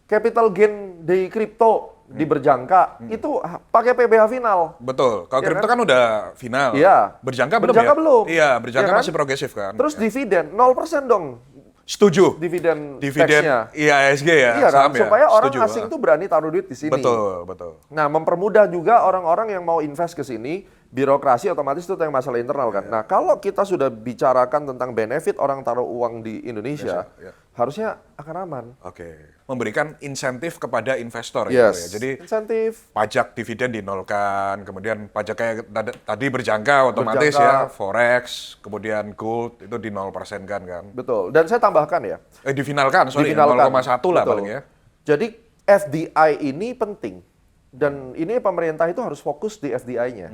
Capital gain di kripto di berjangka itu pakai PBH final. Betul. Kalau kripto kan udah final. Iya. Berjangka belum Berjangka ya? belum. Iya, berjangka Iya kan? masih progresif kan. Terus dividen 0% dong. Setuju. Dividen Dividen tax-nya. IHSG ya. Iya kan, saham ya? supaya orang Setuju. asing tuh berani taruh duit di sini. Betul, betul. Nah, mempermudah juga orang-orang yang mau invest ke sini, birokrasi otomatis itu yang masalah internal kan. Nah, kalau kita sudah bicarakan tentang benefit orang taruh uang di Indonesia, harusnya akan aman. Oke. Memberikan insentif kepada investor Yes. gitu ya. Jadi insentif. pajak dividen dinolkan, kemudian pajak kayak tadi berjangka otomatis Berjangka. ya, forex, kemudian gold itu di 0% kan. Betul. Dan saya tambahkan ya. Difinalkan, sorry, Difinalkan. 0,1 lah Betul. paling ya. Jadi FDI ini penting. Dan ini pemerintah itu harus fokus di FDI-nya.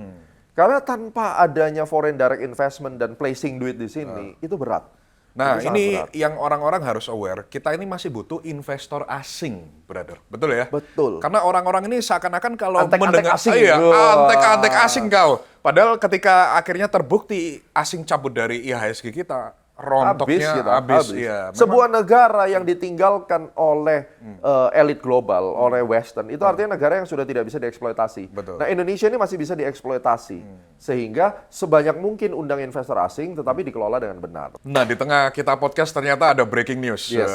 Karena tanpa adanya foreign direct investment dan placing duit di sini, itu berat. Nah, Itu sangat ini berat. yang orang-orang harus aware, kita ini masih butuh investor asing, brother. Betul ya? Betul. Karena orang-orang ini seakan-akan kalau Antek-antek mendengar asing. iya, Wah. antek-antek asing kau. Padahal ketika akhirnya terbukti asing cabut dari IHSG kita, rontoknya habis. Iya, memang- Sebuah negara yang ditinggalkan oleh elit global, oleh Western, itu artinya negara yang sudah tidak bisa dieksploitasi. Betul. Nah, Indonesia ini masih bisa dieksploitasi. Sehingga sebanyak mungkin undang investor asing, tetapi dikelola dengan benar. Nah, di tengah kita podcast ternyata ada breaking news. Yes.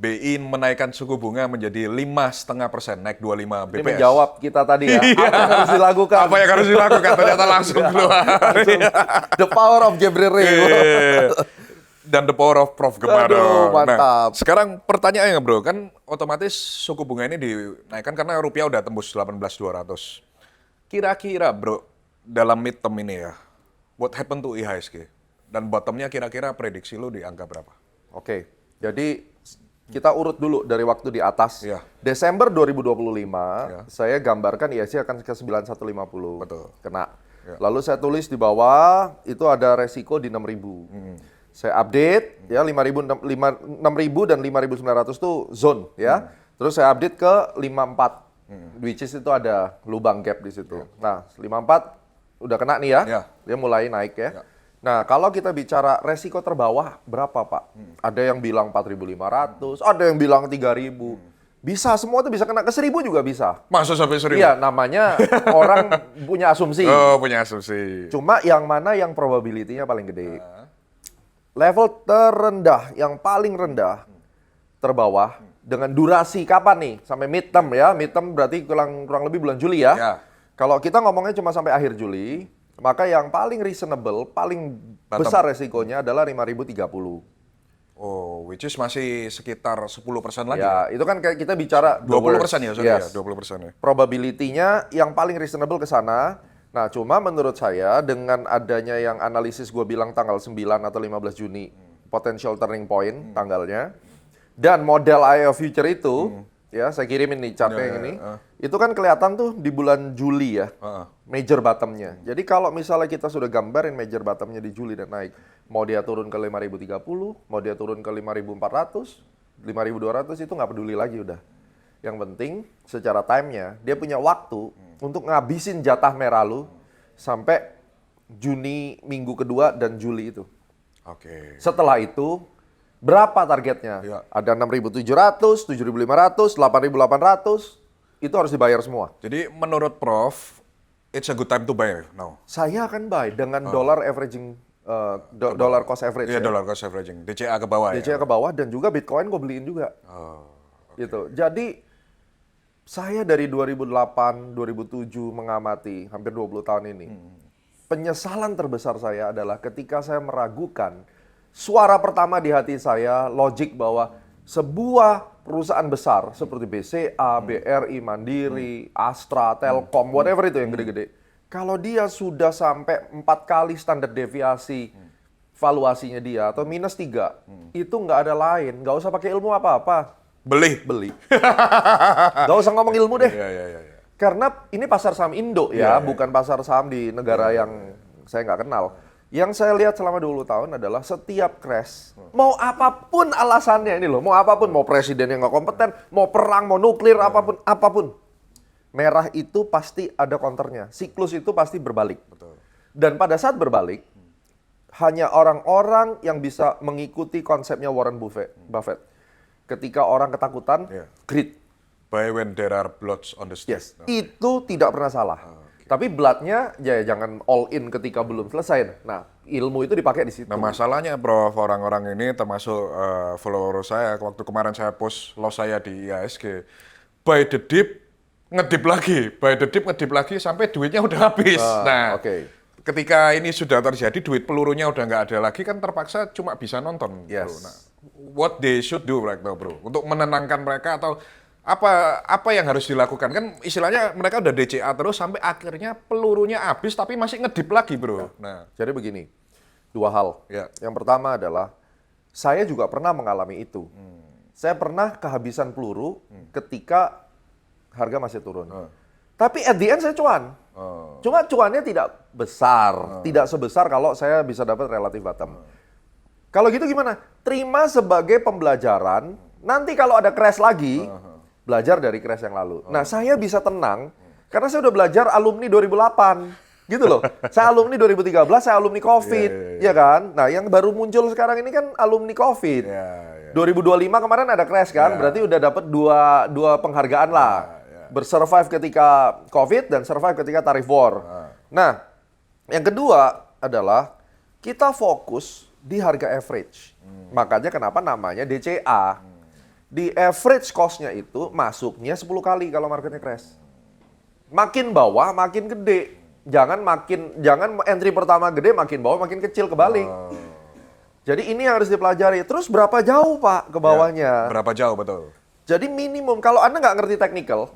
BI menaikkan suku bunga menjadi 5,5%, naik 25 Ini BPS. menjawab kita tadi ya, apa yang harus dilakukan? Apa yang harus dilakukan? Ternyata langsung keluar. The power of Gabriel Ray. Dan the power of Prof. Gemado. Aduh, mantap. Nah, sekarang pertanyaannya bro, kan otomatis suku bunga ini dinaikkan karena rupiah udah tembus 18.200. Kira-kira bro, dalam midterm ini ya, what happened to IHSG? Dan bottomnya kira-kira prediksi lu di angka berapa? Oke, jadi kita urut dulu dari waktu di atas. Iya. Desember 2025, saya gambarkan IHSG akan ke 9150. Betul. Kena. Lalu saya tulis di bawah, itu ada resiko di 6.000. Saya update, ya 6.000 dan 5.900 itu zone, ya. Terus saya update ke 54, which is itu ada lubang gap di situ. Nah, 54 udah kena nih ya, dia mulai naik ya. Nah, kalau kita bicara resiko terbawah, berapa Pak? Ada yang bilang 4.500, ada yang bilang 3.000. Bisa, semua itu bisa kena ke 1.000 juga bisa. Masa sampai 1.000? Iya, namanya orang punya asumsi. Oh, punya asumsi. Cuma yang mana yang probability-nya paling gede. Level terendah, yang paling rendah, terbawah, dengan durasi kapan nih? Sampai midterm ya, midterm berarti kurang lebih bulan Juli ya. Ya. Kalau kita ngomongnya cuma sampai akhir Juli, maka yang paling reasonable, paling besar resikonya adalah 5.030. Oh, which is masih sekitar 10% lagi. Ya, itu kan kayak kita bicara 20% ya, sorry Yes. ya, 20% ya. Probability-nya yang paling reasonable ke sana. Nah, cuma menurut saya dengan adanya yang analisis gue bilang tanggal 9 atau 15 Juni, potential turning point tanggalnya, dan model IO future itu, ya saya kirimin nih chartnya yang ini, itu kan kelihatan tuh di bulan Juli ya, major bottomnya. Jadi kalau misalnya kita sudah gambarin major bottomnya di Juli dan naik, mau dia turun ke 5.030, mau dia turun ke 5.400, 5.200 itu nggak peduli lagi udah. Yang penting secara time-nya, dia punya waktu untuk ngabisin jatah merah lu sampai Juni minggu kedua dan Juli itu. Oke. Setelah itu, berapa targetnya? Ya. Ada 6.700, 7.500, 8.800, itu harus dibayar semua. Jadi menurut Prof, it's a good time to buy now. Saya akan buy dengan dollar averaging, dollar cost average. Iya, ya. dollar cost averaging. DCA ke bawah DCA ya. ke bawah dan juga Bitcoin gue beliin juga. Gitu. Jadi saya dari 2008, 2007 mengamati hampir 20 tahun ini. Penyesalan terbesar saya adalah ketika saya meragukan suara pertama di hati saya, logik bahwa sebuah perusahaan besar seperti BCA, BRI, Mandiri, Astra, Telkom, whatever itu yang gede-gede. Kalau dia sudah sampai 4 kali standar deviasi valuasinya dia atau -3, itu nggak ada lain, nggak usah pakai ilmu apa-apa. Beli. Gak usah ngomong ilmu deh. Iya. Karena ini pasar saham Indo ya, bukan pasar saham di negara yang saya nggak kenal. Yang saya lihat selama 20 tahun adalah setiap crash, mau apapun alasannya ini loh, mau apapun, mau presiden yang nggak kompeten, mau perang, mau nuklir, apapun. merah itu pasti ada counternya. Siklus itu pasti berbalik. Betul. Dan pada saat berbalik, hanya orang-orang yang bisa mengikuti konsepnya Warren Buffett. Ketika orang ketakutan, Iya. greed. Buy when there are bloods on the street. Yes, itu tidak pernah salah. Tapi bloodnya ya jangan all in ketika belum selesai. Nah, ilmu itu dipakai di situ. Nah masalahnya Prof, orang-orang ini termasuk follower saya, waktu kemarin saya post loss saya di IASG, buy the dip, ngedip lagi, buy the dip, ngedip lagi, sampai duitnya udah habis. Nah, oke. ketika ini sudah terjadi, duit pelurunya udah nggak ada lagi, kan terpaksa cuma bisa nonton. Yes. Bro. Nah, what they should do right now, bro, untuk menenangkan mereka atau apa yang harus dilakukan? Kan istilahnya mereka udah DCA terus sampai akhirnya pelurunya habis tapi masih ngedip lagi, bro. Nah, Jadi begini, dua hal. Ya. Yang pertama adalah, saya juga pernah mengalami itu. Saya pernah kehabisan peluru ketika harga masih turun. Tapi at the end saya cuan. Cuma cuannya tidak besar. Tidak sebesar kalau saya bisa dapat relatif bottom. Kalau gitu gimana? Terima sebagai pembelajaran. Nanti kalau ada crash lagi, belajar dari crash yang lalu. Nah, saya bisa tenang karena saya udah belajar alumni 2008. Gitu loh. Saya alumni 2013, saya alumni COVID. Ya kan? Nah, yang baru muncul sekarang ini kan alumni COVID. 2025 kemarin ada crash kan? Berarti udah dapat dua penghargaan lah. Bersurvive ketika COVID dan survive ketika tarif war. Nah, yang kedua adalah kita fokus di harga average. Makanya kenapa namanya DCA. Di average cost-nya itu masuknya 10 kali kalau marketnya crash. Makin bawah makin gede. Jangan entry pertama gede, makin bawah makin kecil, kebalik. Jadi ini yang harus dipelajari. Terus berapa jauh Pak ke bawahnya? berapa jauh betul? Jadi minimum, kalau Anda nggak ngerti technical,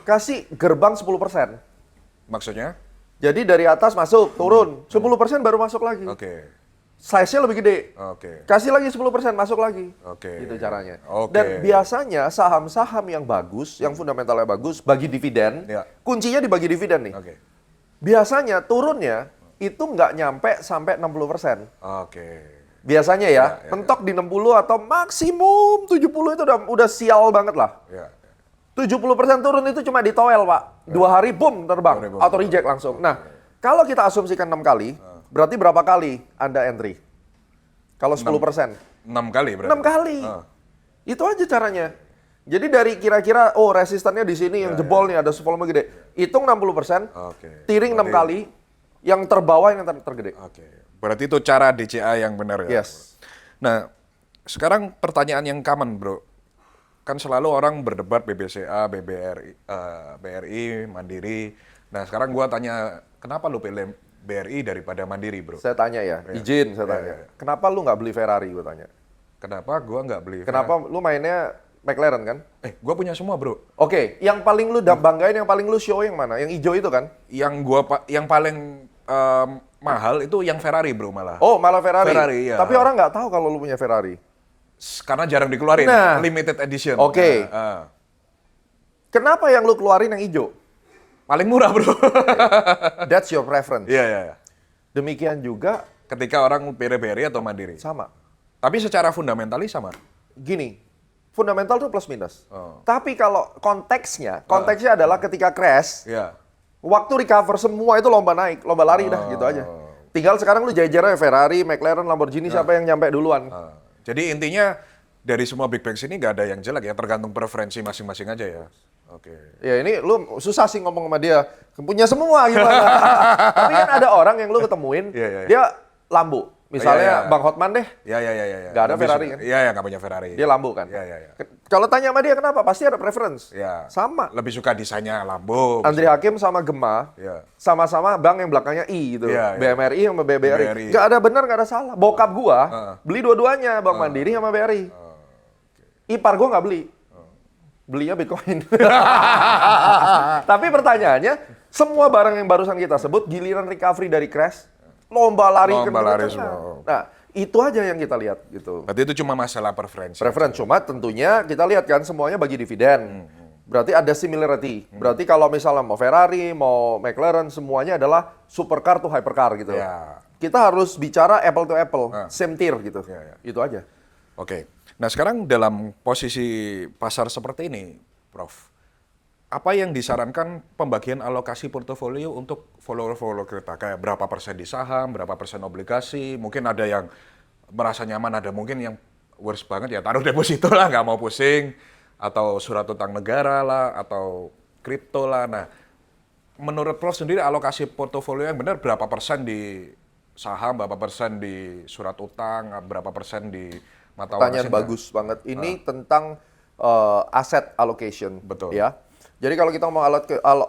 kasih gerbang 10%. Maksudnya? Jadi dari atas masuk, turun. 10% baru masuk lagi. Oke. Size-nya lebih gede. Oke. Kasih lagi 10%, masuk lagi. Oke. Gitu caranya. Oke. Dan biasanya saham-saham yang bagus, yang fundamentalnya bagus, bagi dividen, Ya. kuncinya di bagi dividen nih. Oke. Biasanya turunnya itu nggak nyampe sampai 60%. Oke. Biasanya ya, mentok di 60 atau maksimum 70 itu udah sial banget lah. Ya. 70% turun itu cuma ditoel, Pak. 2 hari, boom, terbang. Boom. Auto reject langsung. Nah, kalau kita asumsikan 6 kali, berarti berapa kali Anda entry? Kalau 10%? 6 kali berarti? 6 kali. Itu aja caranya. Jadi dari kira-kira, oh resistannya di sini yang jebol nih, ada volume gede. Hitung 60%, Oke. tiring 6 kali, yang terbawah yang tergede. Oke. Berarti itu cara DCA yang benar ya? Yes. Nah, sekarang pertanyaan yang common, bro. Kan selalu orang berdebat BBCA, BRI, Mandiri. Nah, sekarang gua tanya, kenapa lu pilih BRI daripada Mandiri, bro? Saya tanya ya, izin saya tanya. Kenapa lu nggak beli Ferrari, gue tanya. Kenapa gua nggak beli? Kenapa lu mainnya McLaren kan? Gua punya semua, bro. Oke, yang paling lu banggain, yang paling lu show yang mana? Yang hijau itu kan? Yang paling mahal itu yang Ferrari, bro, malah. Oh, malah Ferrari. Ferrari, iya. Tapi orang nggak tahu kalau lu punya Ferrari. Karena jarang dikeluarin, Nah. limited edition. Oke. Nah, Kenapa yang lu keluarin yang hijau? paling murah, bro. That's your preference. Iya, iya. Demikian juga Ketika orang pilih BRI atau Mandiri. sama. Tapi secara fundamentalis sama. Gini, fundamental tuh plus minus. Oh. Tapi kalau konteksnya adalah ketika crash, Iya. waktu recover semua itu lomba naik, lomba lari dah gitu aja. Tinggal sekarang lu jajarnya Ferrari, McLaren, Lamborghini, siapa yang nyampe duluan. Jadi intinya dari semua big banks ini nggak ada yang jelek ya, tergantung preferensi masing-masing aja ya. Oke. Ya ini lu susah sih ngomong sama dia, punya semua gimana. Tapi kan ada orang yang lu ketemuin, Iya, iya. dia Lambo. Misalnya Iya, iya. Bang Hotman deh, Ya. Nggak ada Ferrari kan? Iya, nggak punya Ferrari. dia Lambo kan. Iya. Kalau tanya sama dia kenapa, pasti ada preference. Ya. Sama. Lebih suka desainnya Lambo. Andri Hakim sama Gema, Iya. sama-sama bank yang belakangnya I gitu. Iya, iya. BMRI sama BBRI. BRI. Nggak ada benar, nggak ada salah. Bokap gua beli dua-duanya, Bank Mandiri sama BRI. Ipar gua nggak beli. Belinya Bitcoin. Tapi pertanyaannya, semua barang yang barusan kita sebut, giliran recovery dari crash, lomba lari kencang-kencangan. semua. Nah, itu aja yang kita lihat gitu. Berarti itu cuma masalah preferensi. Preference, cuma tentunya kita lihat kan semuanya bagi dividen. Berarti ada similarity. Berarti kalau misalnya mau Ferrari, mau McLaren, semuanya adalah supercar to hypercar gitu. Ya. Kita harus bicara apple to apple, same tier gitu. Ya. Itu aja. Oke. Nah, sekarang dalam posisi pasar seperti ini, Prof. apa yang disarankan pembagian alokasi portofolio untuk follower-follower kita? Kayak berapa persen di saham, berapa persen obligasi, mungkin ada yang merasa nyaman, ada mungkin yang worst banget ya taruh deposito lah, nggak mau pusing, atau surat utang negara lah, atau kripto lah. Nah, menurut Prof sendiri alokasi portofolio yang benar berapa persen di saham, berapa persen di surat utang, berapa persen di mata uang Pertanyaan asing? bagus banget. Ini tentang asset allocation. Betul. Ya. Jadi kalau kita mau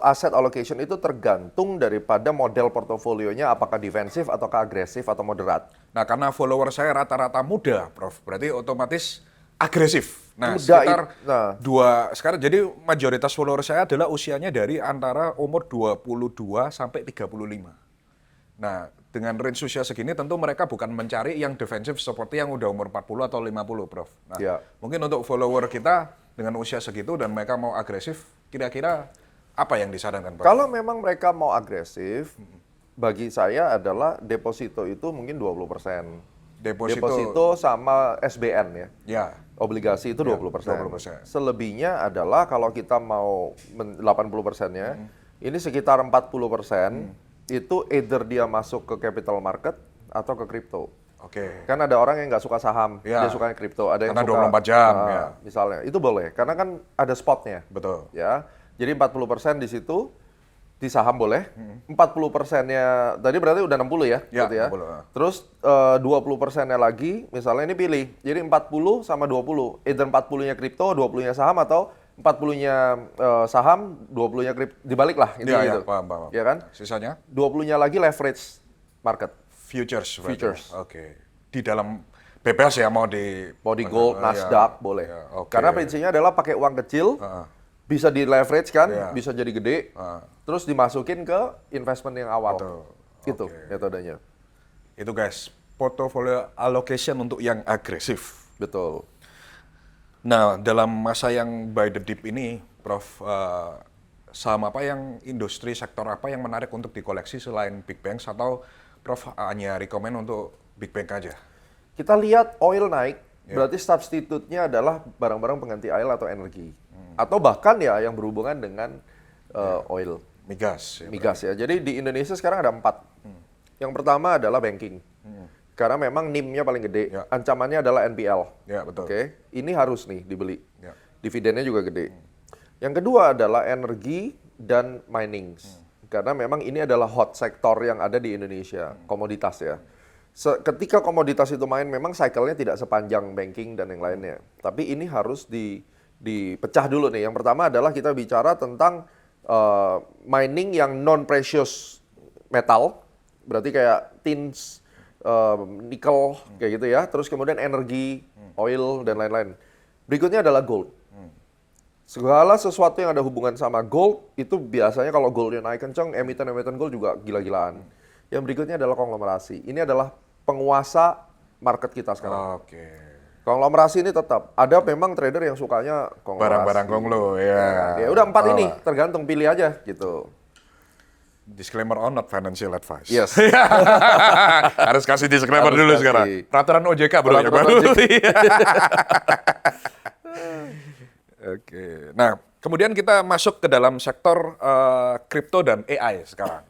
asset allocation itu tergantung daripada model portofolionya apakah defensif ataukah agresif atau moderat. Nah, karena follower saya rata-rata muda, Prof. Berarti otomatis agresif. Nah, Muda sekitar nah. sekarang jadi mayoritas follower saya adalah usianya dari antara umur 22 sampai 35. Nah, dengan range usia segini tentu mereka bukan mencari yang defensif seperti yang udah umur 40 atau 50, Prof. Nah, Ya. mungkin untuk follower kita dengan usia segitu dan mereka mau agresif, kira-kira apa yang disarankan, Pak? Kalau memang mereka mau agresif, bagi saya adalah deposito itu mungkin 20%. Deposito sama SBN ya. Ya. Obligasi itu 20%. 20%. Selebihnya adalah kalau kita mau 80%-nya, ini sekitar 40% itu either dia masuk ke capital market atau ke kripto. Oke. Kan ada orang yang nggak suka saham, Ya. dia sukanya kripto. Ada yang Karena suka 24 jam, ya. misalnya. Itu boleh, karena kan ada spotnya. Betul. Ya, jadi 40% di situ di saham boleh, 40%-nya tadi berarti udah 60 ya, Ya, berarti ya. 60, Terus 20%-nya lagi, misalnya ini pilih. Jadi 40 sama 20. Either 40-nya kripto, 20-nya saham atau 40-nya saham, 20-nya kripto. Dibalik lah Iya, gitu. paham. Ya kan? Sisanya 20-nya lagi leverage market. futures. berarti. Futures. Oke. Di dalam bebas ya mau di Gold, Nasdaq, boleh. Ya, oke. Karena prinsipnya adalah pakai uang kecil, bisa di leverage kan, Iya. bisa jadi gede, terus dimasukin ke investment yang awal. Betul. Itu Oke. metodenya. Itu guys, portfolio allocation untuk yang agresif. Betul. Nah, dalam masa yang by the dip ini, Prof, saham apa yang industri sektor apa yang menarik untuk dikoleksi selain big banks atau Prof hanya rekomend untuk big bank aja? Kita lihat oil naik, berarti substitute-nya adalah barang-barang pengganti oil atau energi. Atau bahkan ya yang berhubungan dengan oil, Migas. Ya, migas ya. Jadi di Indonesia sekarang ada 4. Yang pertama adalah banking. Karena memang NIM-nya paling gede. Ya. Ancamannya adalah NPL. Ya, betul. Oke, ini harus nih dibeli. Ya. Dividennya juga gede. Yang kedua adalah energi dan mining. Karena memang ini adalah hot sektor yang ada di Indonesia, komoditas ya. Ketika komoditas itu main, memang cycle-nya tidak sepanjang banking dan yang lainnya. Tapi ini harus dipecah dulu nih. Yang pertama adalah kita bicara tentang mining yang non-precious metal, berarti kayak tins, nikel, kayak gitu ya. Terus kemudian energi, oil, dan lain-lain. Berikutnya adalah gold. Segala sesuatu yang ada hubungan sama gold, itu biasanya kalau goldnya naik kencang, emiten-emiten gold juga gila-gilaan. Yang berikutnya adalah konglomerasi. Ini adalah penguasa market kita sekarang. Oke. Konglomerasi ini tetap. Ada memang trader yang sukanya konglomerasi. Barang-barang konglo, ya. Ya udah 4 ini, tergantung pilih aja gitu. Disclaimer on not financial advice. Yes. Harus kasih disclaimer Harus dulu kasih. sekarang. Peraturan OJK bro ya Peraturan baru. OJK. Oke. Nah, kemudian kita masuk ke dalam sektor kripto dan AI sekarang.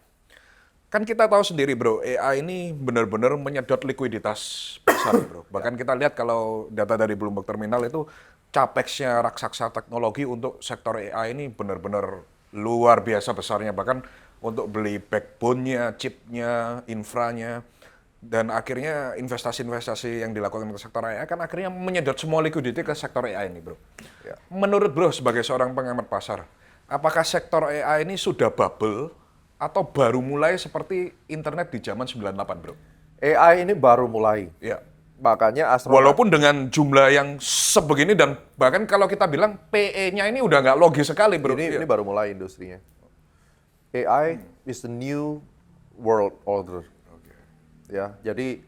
Kan kita tahu sendiri bro, AI ini benar-benar menyedot likuiditas besar bro. Bahkan kita lihat kalau data dari Bloomberg Terminal itu capexnya raksasa teknologi untuk sektor AI ini benar-benar luar biasa besarnya. Bahkan untuk beli backbone-nya, chipnya, infranya, dan akhirnya investasi-investasi yang dilakukan ke sektor AI kan akhirnya menyedot semua liquidity ke sektor AI ini bro. Ya. Menurut bro sebagai seorang pengamat pasar, apakah sektor AI ini sudah bubble atau baru mulai seperti internet di zaman 98 bro? AI ini baru mulai. Ya. Makanya astronot. Walaupun dengan jumlah yang sebegini dan bahkan kalau kita bilang PE-nya ini udah nggak logis sekali bro. Ini baru mulai industrinya. AI is the new world order. Ya, jadi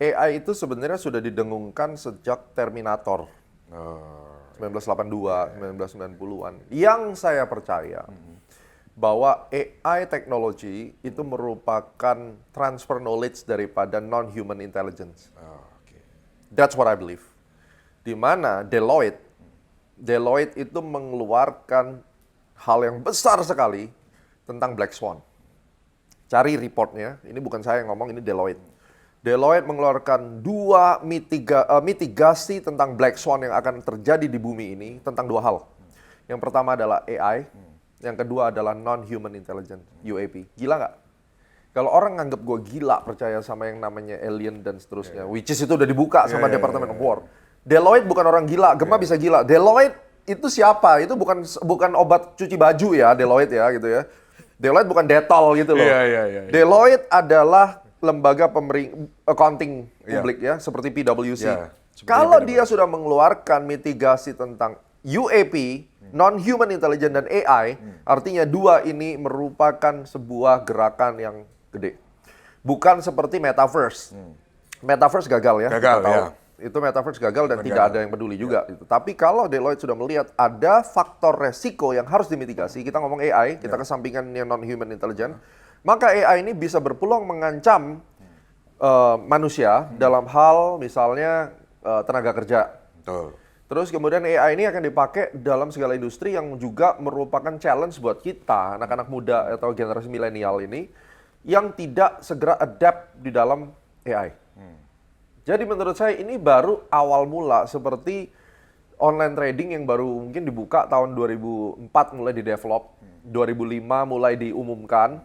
AI itu sebenarnya sudah didengungkan sejak Terminator. 1982, 1990-an. Yang saya percaya bahwa AI teknologi itu merupakan transfer knowledge daripada non-human intelligence. That's what I believe. Di mana Deloitte itu mengeluarkan hal yang besar sekali tentang Black Swan. Cari reportnya, ini bukan saya yang ngomong, ini Deloitte. Deloitte mengeluarkan dua mitigasi tentang Black Swan yang akan terjadi di bumi ini tentang dua hal. Yang pertama adalah AI, yang kedua adalah non-human intelligence, UAP. Gila nggak? Kalau orang nganggap gue gila percaya sama yang namanya alien dan seterusnya, which is itu udah dibuka sama Department of War. Deloitte bukan orang gila, Gemma bisa gila. Deloitte itu siapa? Itu bukan obat cuci baju ya, Deloitte ya gitu ya. Deloitte bukan Dettol gitu loh. Deloitte adalah lembaga accounting publik ya, seperti PwC. Kalau dia sudah mengeluarkan mitigasi tentang UAP, non-human intelligence dan AI, artinya dua ini merupakan sebuah gerakan yang gede. Bukan seperti metaverse. Metaverse gagal ya. Gagal ya. Itu metaverse gagal dan tidak ada yang peduli juga. Gitu. Tapi kalau Deloitte sudah melihat ada faktor resiko yang harus dimitigasi, kita ngomong AI, kita kesampingkan yang non-human intelligence, maka AI ini bisa berpeluang mengancam manusia dalam hal misalnya tenaga kerja. Betul. Terus kemudian AI ini akan dipakai dalam segala industri yang juga merupakan challenge buat kita, anak-anak muda atau generasi milenial ini, yang tidak segera adapt di dalam AI. Jadi menurut saya ini baru awal mula, seperti online trading yang baru mungkin dibuka tahun 2004 mulai di-develop, 2005 mulai diumumkan,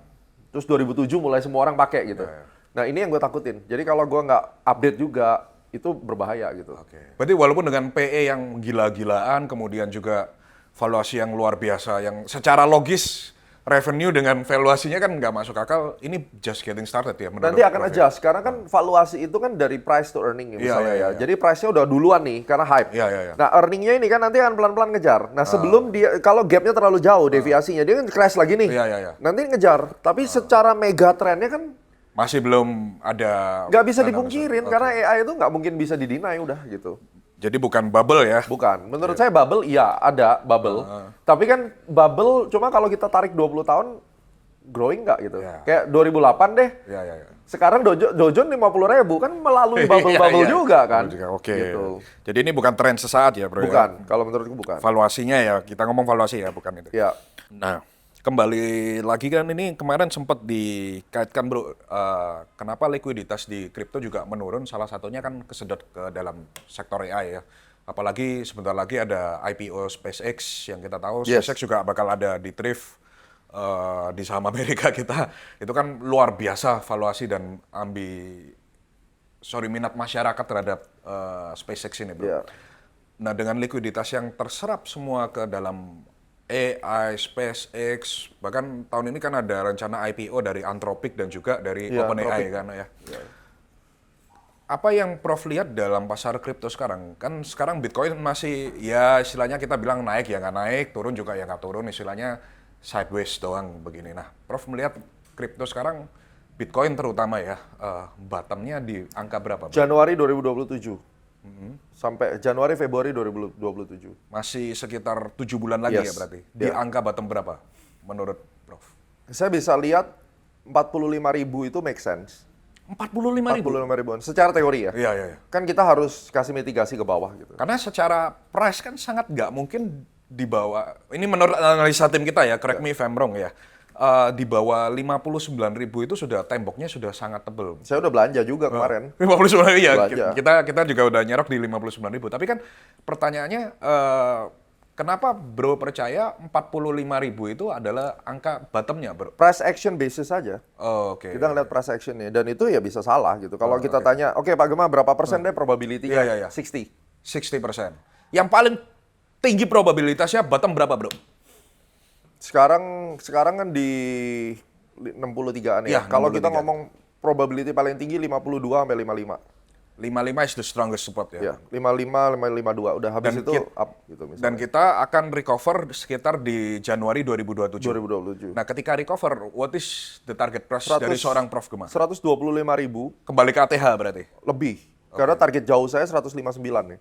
terus 2007 mulai semua orang pakai gitu. Nah ini yang gue takutin, jadi kalau gue nggak update juga, itu berbahaya gitu. Berarti walaupun dengan PE yang gila-gilaan, kemudian juga valuasi yang luar biasa, yang secara logis revenue dengan valuasinya kan nggak masuk akal, ini just getting started ya menurut Nanti akan Prof. adjust, karena kan valuasi itu kan dari price to earning ya, misalnya ya. Jadi price-nya udah duluan nih, karena hype. Nah earning-nya ini kan nanti akan pelan-pelan ngejar. Nah sebelum dia, kalau gap-nya terlalu jauh, deviasinya, dia kan crash lagi nih. Nanti ngejar, tapi secara mega trend-nya kan masih belum ada. Nggak bisa dipungkirin, karena AI itu nggak mungkin bisa didinai udah gitu. Jadi bukan bubble ya? Bukan. Menurut saya bubble, iya ada bubble. Tapi kan bubble, cuma kalau kita tarik 20 tahun, growing nggak gitu. Kayak 2008 deh. Sekarang Dow Jones 50.000 kan melalui bubble-bubble juga kan. Gitu. Jadi ini bukan tren sesaat ya bro? Bukan, kalau menurutku bukan. Valuasinya ya, kita ngomong valuasi ya, bukan itu. Ya. Nah, kembali lagi kan ini kemarin sempat dikaitkan bro, kenapa likuiditas di kripto juga menurun, salah satunya kan kesedot ke dalam sektor AI ya. Apalagi sebentar lagi ada IPO SpaceX yang kita tahu, SpaceX juga bakal ada di thrift di saham Amerika kita. Itu kan luar biasa valuasi dan minat masyarakat terhadap SpaceX ini bro. Nah dengan likuiditas yang terserap semua ke dalam AI, SpaceX, bahkan tahun ini kan ada rencana IPO dari Anthropic dan juga dari OpenAI kan ya. Apa yang Prof lihat dalam pasar kripto sekarang? Kan sekarang Bitcoin masih ya istilahnya kita bilang naik ya nggak naik, turun juga ya nggak turun, istilahnya sideways doang begini. Nah, Prof melihat kripto sekarang, Bitcoin terutama ya, bottomnya di angka berapa? Januari 2027. Sampai Januari Februari 2027. Masih sekitar 7 bulan lagi ya berarti. Di angka bottom berapa menurut Prof? Saya bisa lihat 45.000 itu make sense. 45.000? 45.000-an secara teori ya. Iya. Kan kita harus kasih mitigasi ke bawah gitu. Karena secara price kan sangat nggak mungkin di bawah. Ini menurut analisa tim kita ya, correct me if I'm wrong ya. Di bawah 59.000 itu sudah temboknya sudah sangat tebel. Saya udah belanja juga kemarin. 59.000 iya. Kita juga udah nyerok di 59.000. Tapi kan pertanyaannya kenapa bro percaya 45.000 itu adalah angka bottomnya bro? Price action basis saja. Kita ngeliat price actionnya dan itu ya bisa salah gitu. Kalau kita tanya, oke Pak Gemma berapa persen deh probability-nya? 60%. Yang paling tinggi probabilitasnya bottom berapa bro? Sekarang kan di 63-an ya. Kalau kita ngomong probability paling tinggi 52 sampai 55. 55 is the strongest support ya. 55, 52 udah habis itu up gitu misalnya. Dan kita akan recover sekitar di Januari 2027. Nah, ketika recover, what is the target price dari seorang Prof Gemma? 125.000. Kembali ke ATH berarti? Lebih. Karena target jauh saya 159 nih.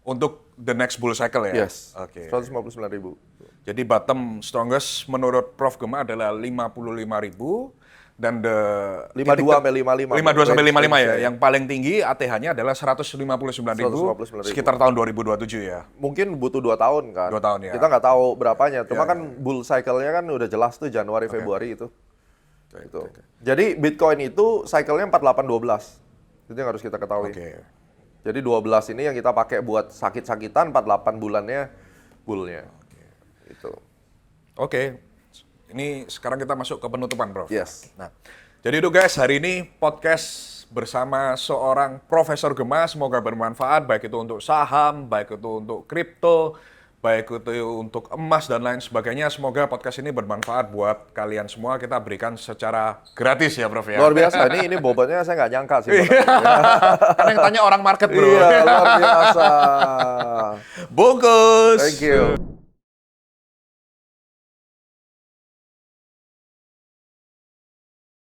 Untuk the next bull cycle ya? Yes. 159.000. Jadi bottom strongest menurut Prof Gemma adalah 55.000 dan 52 sampai 55. 52 sampai 55 ya. Range-nya. Yang paling tinggi ATH-nya adalah 159.000 159.000. sekitar tahun 2027 ya. Mungkin butuh 2 tahun kan. 2 tahun, ya. Kita nggak tahu berapanya. Cuma kan bull cycle-nya kan udah jelas tuh Januari Februari itu. Gitu. Jadi Bitcoin itu cycle-nya 48-12. Itu yang harus kita ketahui. Oke. Jadi 12 ini yang kita pakai buat sakit-sakitan, 48 bulannya bull-nya. Gitu. Oke. Ini sekarang kita masuk ke penutupan, Prof. Yes. Nah, jadi itu guys, hari ini podcast bersama seorang Profesor Gema, semoga bermanfaat, baik itu untuk saham, baik itu untuk kripto, baik itu untuk emas dan lain sebagainya. Semoga podcast ini bermanfaat buat kalian semua. Kita berikan secara gratis ya, Prof ya. Luar biasa, ini bobotnya saya nggak nyangka sih. Karena yang tanya orang market, bro. Iya, luar biasa. Bungkus. Thank you.